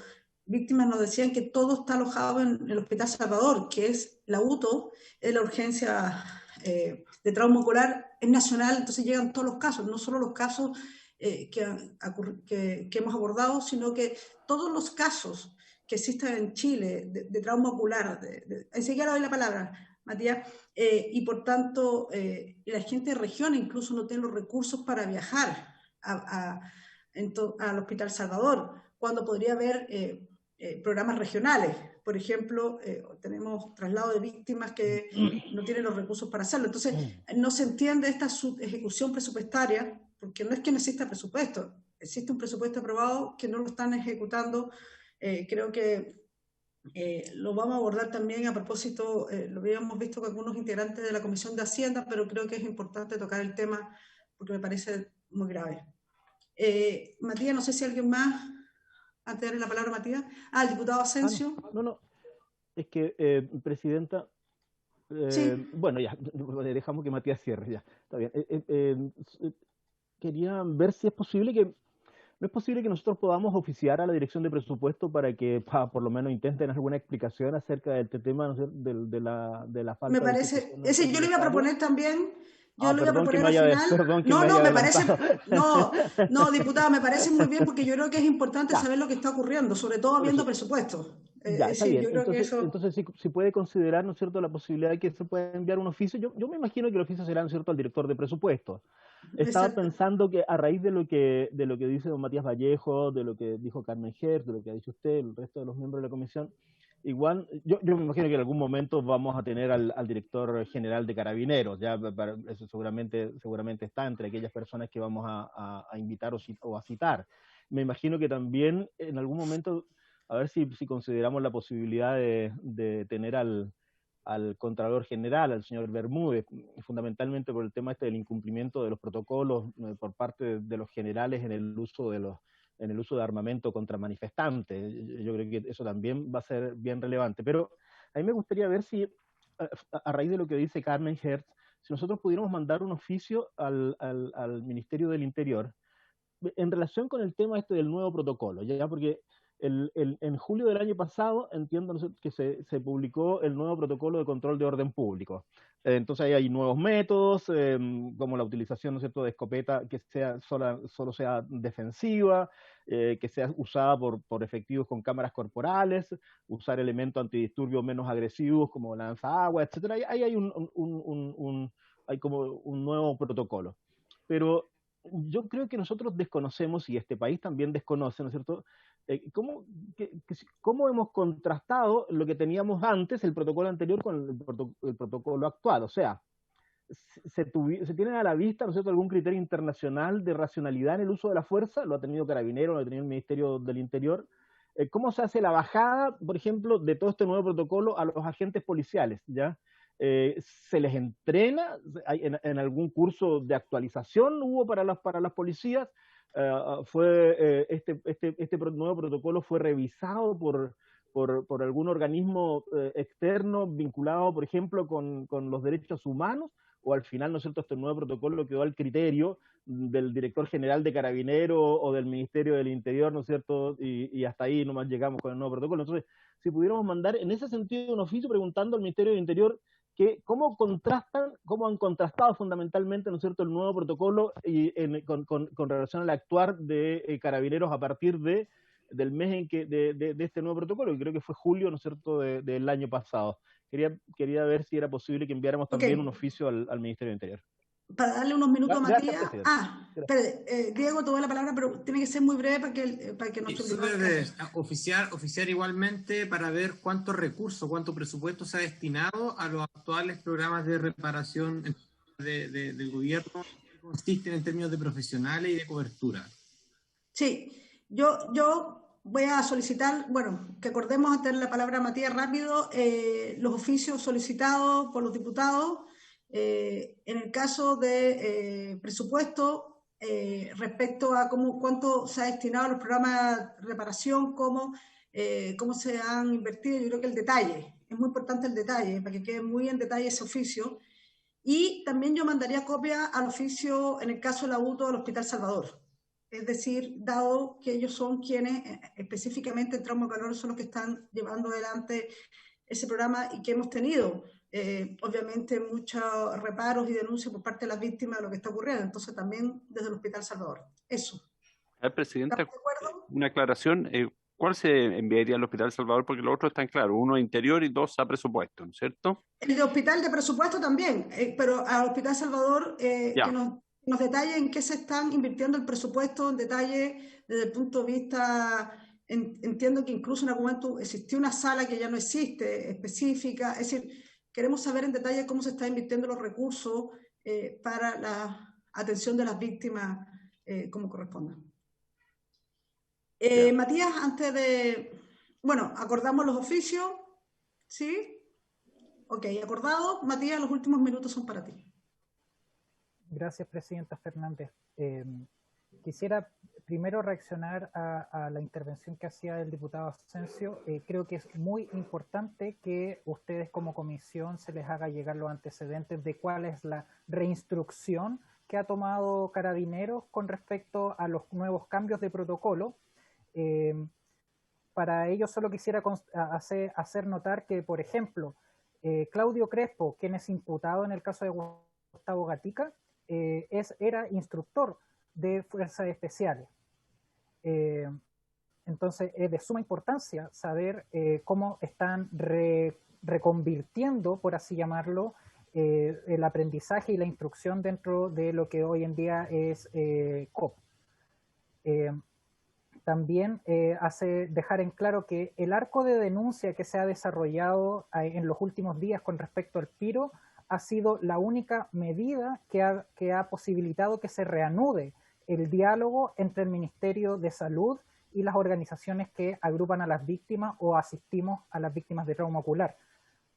Víctimas nos decían que todo está alojado en el Hospital Salvador, que es la UTO, es la urgencia de trauma ocular, es nacional, entonces llegan todos los casos, no solo los casos que hemos abordado, sino que todos los casos que existen en Chile de trauma ocular, enseguida le doy la palabra, Matías, y por tanto la gente de región incluso no tiene los recursos para viajar al Hospital Salvador, cuando podría haber programas regionales. Por ejemplo, tenemos traslado de víctimas que no tienen los recursos para hacerlo. Entonces, no se entiende esta ejecución presupuestaria, porque no es que no exista presupuesto, existe un presupuesto aprobado que no lo están ejecutando. Creo que lo vamos a abordar también a propósito, lo habíamos visto con algunos integrantes de la Comisión de Hacienda, pero creo que es importante tocar el tema porque me parece muy grave. Matías, no sé si alguien más, antes de darle la palabra a Matías. El diputado Asensio. No, es que, Presidenta, sí. Bueno, ya, dejamos que Matías cierre, ya, está bien. Quería ver si es posible no es posible que nosotros podamos oficiar a la Dirección de Presupuesto para que por lo menos intenten alguna explicación acerca de este tema, ¿no? de la falta me parece, de yo le iba a proponer también, Yo le voy a proponer al final. No, me parece. No, diputada, me parece muy bien porque yo creo que es importante saber lo que está ocurriendo, sobre todo viendo presupuestos. Ya, está bien. Yo creo que eso... Entonces si puede considerar, ¿no es cierto?, la posibilidad de que se pueda enviar un oficio. Yo me imagino que el oficio será, ¿no es cierto?, al director de presupuestos. Estaba pensando que a raíz de lo que dice don Matías Vallejo, de lo que dijo Carmen Hertz, de lo que ha dicho usted, el resto de los miembros de la comisión, igual, yo me imagino que en algún momento vamos a tener al director general de Carabineros, ya eso seguramente está entre aquellas personas que vamos a invitar o a citar. Me imagino que también en algún momento, a ver si consideramos la posibilidad de tener al Contralor General, al señor Bermúdez, fundamentalmente por el tema del incumplimiento de los protocolos por parte de los generales en el uso de armamento contra manifestantes. Yo creo que eso también va a ser bien relevante. Pero a mí me gustaría ver si, a raíz de lo que dice Carmen Hertz, si nosotros pudiéramos mandar un oficio al Ministerio del Interior en relación con el tema del nuevo protocolo, ¿ya? Porque en julio del año pasado, entiendo que se publicó el nuevo protocolo de control de orden público. Entonces ahí hay nuevos métodos, como la utilización, ¿no es cierto?, de escopeta que solo sea defensiva, que sea usada por efectivos con cámaras corporales, usar elementos antidisturbios menos agresivos como lanzaagua, etc. Ahí hay hay como un nuevo protocolo. Pero yo creo que nosotros desconocemos, y este país también desconoce, ¿no es cierto?, ¿cómo hemos contrastado lo que teníamos antes, el protocolo anterior, con el protocolo actual? O sea, ¿se tiene a la vista, ¿no es cierto?, algún criterio internacional de racionalidad en el uso de la fuerza? Lo ha tenido Carabineros, lo ha tenido el Ministerio del Interior. ¿Cómo se hace la bajada, por ejemplo, de todo este nuevo protocolo a los agentes policiales? ¿Ya? ¿Se les entrena? ¿En algún curso de actualización hubo para las policías? Este nuevo protocolo fue revisado por algún organismo externo vinculado, por ejemplo, con los derechos humanos, o al final, ¿no es cierto?, este nuevo protocolo quedó al criterio del director general de Carabineros o del Ministerio del Interior, ¿no es cierto?, y hasta ahí nomás llegamos con el nuevo protocolo. Entonces, si pudiéramos mandar en ese sentido un oficio preguntando al Ministerio del Interior cómo han contrastado fundamentalmente, ¿no es cierto?, el nuevo protocolo con relación al actuar de Carabineros a partir del mes de este nuevo protocolo, que creo que fue julio, ¿no es cierto?, del año pasado. Quería ver si era posible que enviáramos también un oficio al Ministerio del Interior. Para darle unos minutos a Matías. Espérate, Diego, te doy la palabra, pero tiene que ser muy breve para que nuestro oficiar igualmente para ver cuántos recursos, cuánto presupuesto se ha destinado a los actuales programas de reparación del gobierno, que consisten en términos de profesionales y de cobertura. Sí, yo voy a solicitar, que acordemos a tener la palabra a Matías rápido, los oficios solicitados por los diputados. En el caso de presupuesto, respecto a cuánto se ha destinado a los programas de reparación, cómo se han invertido, yo creo que el detalle, es muy importante el detalle, para que quede muy en detalle ese oficio. Y también yo mandaría copia al oficio en el caso del abuso del Hospital Salvador. Es decir, dado que ellos son quienes, específicamente en trauma calor, son los que están llevando adelante ese programa y que hemos tenido obviamente muchos reparos y denuncias por parte de las víctimas de lo que está ocurriendo. Entonces también desde el Hospital Salvador. Eso. Presidenta, una aclaración. ¿Cuál se enviaría al Hospital Salvador? Porque los otros están claros. Uno a interior y dos a presupuesto, ¿no es cierto? El de hospital de presupuesto también, pero al Hospital Salvador que nos detalle en qué se están invirtiendo el presupuesto en detalle desde el punto de vista... Entiendo que incluso en algún momento existió una sala que ya no existe, específica. Es decir, queremos saber en detalle cómo se están invirtiendo los recursos para la atención de las víctimas como corresponda. Matías, antes de... acordamos los oficios, ¿sí? Ok, acordado. Matías, los últimos minutos son para ti. Gracias, Presidenta Fernández. Quisiera primero reaccionar a la intervención que hacía el diputado Asensio. Creo que es muy importante que ustedes como comisión se les haga llegar los antecedentes de cuál es la reinstrucción que ha tomado Carabineros con respecto a los nuevos cambios de protocolo. Para ello solo quisiera hacer notar que, por ejemplo, Claudio Crespo, quien es imputado en el caso de Gustavo Gatica, era instructor de fuerzas especiales. Entonces es de suma importancia saber cómo están reconvirtiendo, por así llamarlo, el aprendizaje y la instrucción dentro de lo que hoy en día es COP. También hace dejar en claro que el arco de denuncia que se ha desarrollado en los últimos días con respecto al PIRO ha sido la única medida que ha posibilitado que se reanude el diálogo entre el Ministerio de Salud y las organizaciones que agrupan a las víctimas o asistimos a las víctimas de trauma ocular.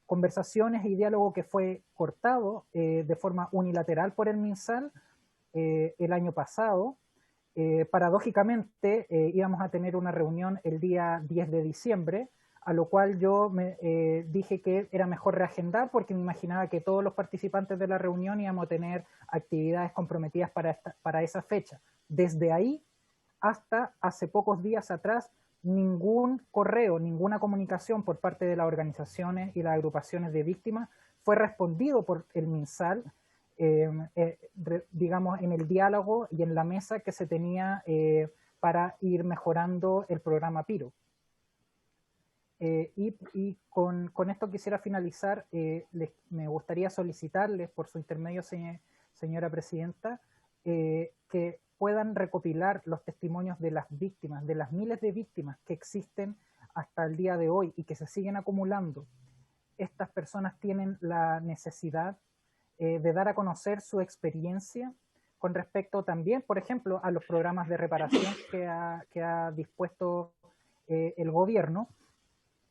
Conversaciones y diálogo que fue cortado de forma unilateral por el MinSal el año pasado. Paradójicamente íbamos a tener una reunión el día 10 de diciembre, a lo cual yo dije que era mejor reagendar porque me imaginaba que todos los participantes de la reunión íbamos a tener actividades comprometidas para esa fecha. Desde ahí hasta hace pocos días atrás, ningún correo, ninguna comunicación por parte de las organizaciones y las agrupaciones de víctimas fue respondido por el MinSal, digamos, en el diálogo y en la mesa que se tenía para ir mejorando el programa PIRO. Y con esto quisiera finalizar. Me gustaría solicitarles, por su intermedio, señora presidenta, que puedan recopilar los testimonios de las víctimas, de las miles de víctimas que existen hasta el día de hoy y que se siguen acumulando. Estas personas tienen la necesidad de dar a conocer su experiencia con respecto también, por ejemplo, a los programas de reparación que ha dispuesto el gobierno.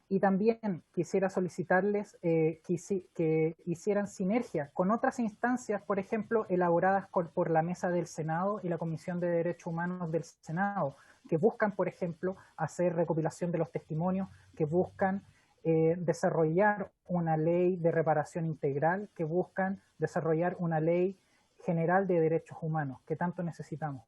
Y también quisiera solicitarles que hicieran sinergia con otras instancias, por ejemplo, elaboradas por la Mesa del Senado y la Comisión de Derechos Humanos del Senado, que buscan, por ejemplo, hacer recopilación de los testimonios, que buscan desarrollar una ley de reparación integral, que buscan desarrollar una ley general de derechos humanos, que tanto necesitamos.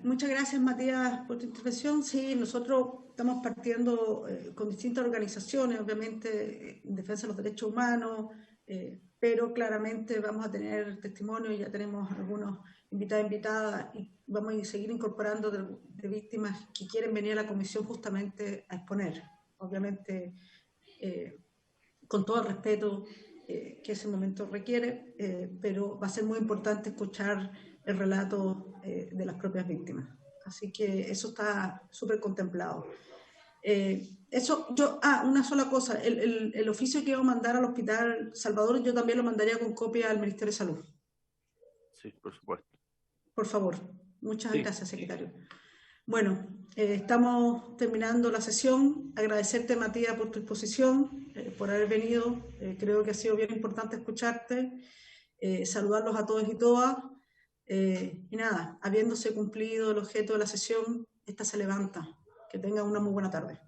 Muchas gracias, Matías, por tu intervención. Sí, nosotros estamos partiendo con distintas organizaciones, obviamente en defensa de los derechos humanos, pero claramente vamos a tener testimonios, ya tenemos algunos invitadas, y vamos a seguir incorporando de víctimas que quieren venir a la comisión justamente a exponer, obviamente con todo el respeto que ese momento requiere, pero va a ser muy importante escuchar el relato de las propias víctimas. Así que eso está súper contemplado. Una sola cosa, el oficio que iba a mandar al Hospital Salvador, yo también lo mandaría con copia al Ministerio de Salud. Sí, por supuesto. Por favor. Muchas gracias, secretario. Bueno, estamos terminando la sesión. Agradecerte, Matías, por tu exposición, por haber venido. Creo que ha sido bien importante escucharte. Saludarlos a todos y todas. Y nada, habiéndose cumplido el objeto de la sesión, esta se levanta. Que tengan una muy buena tarde.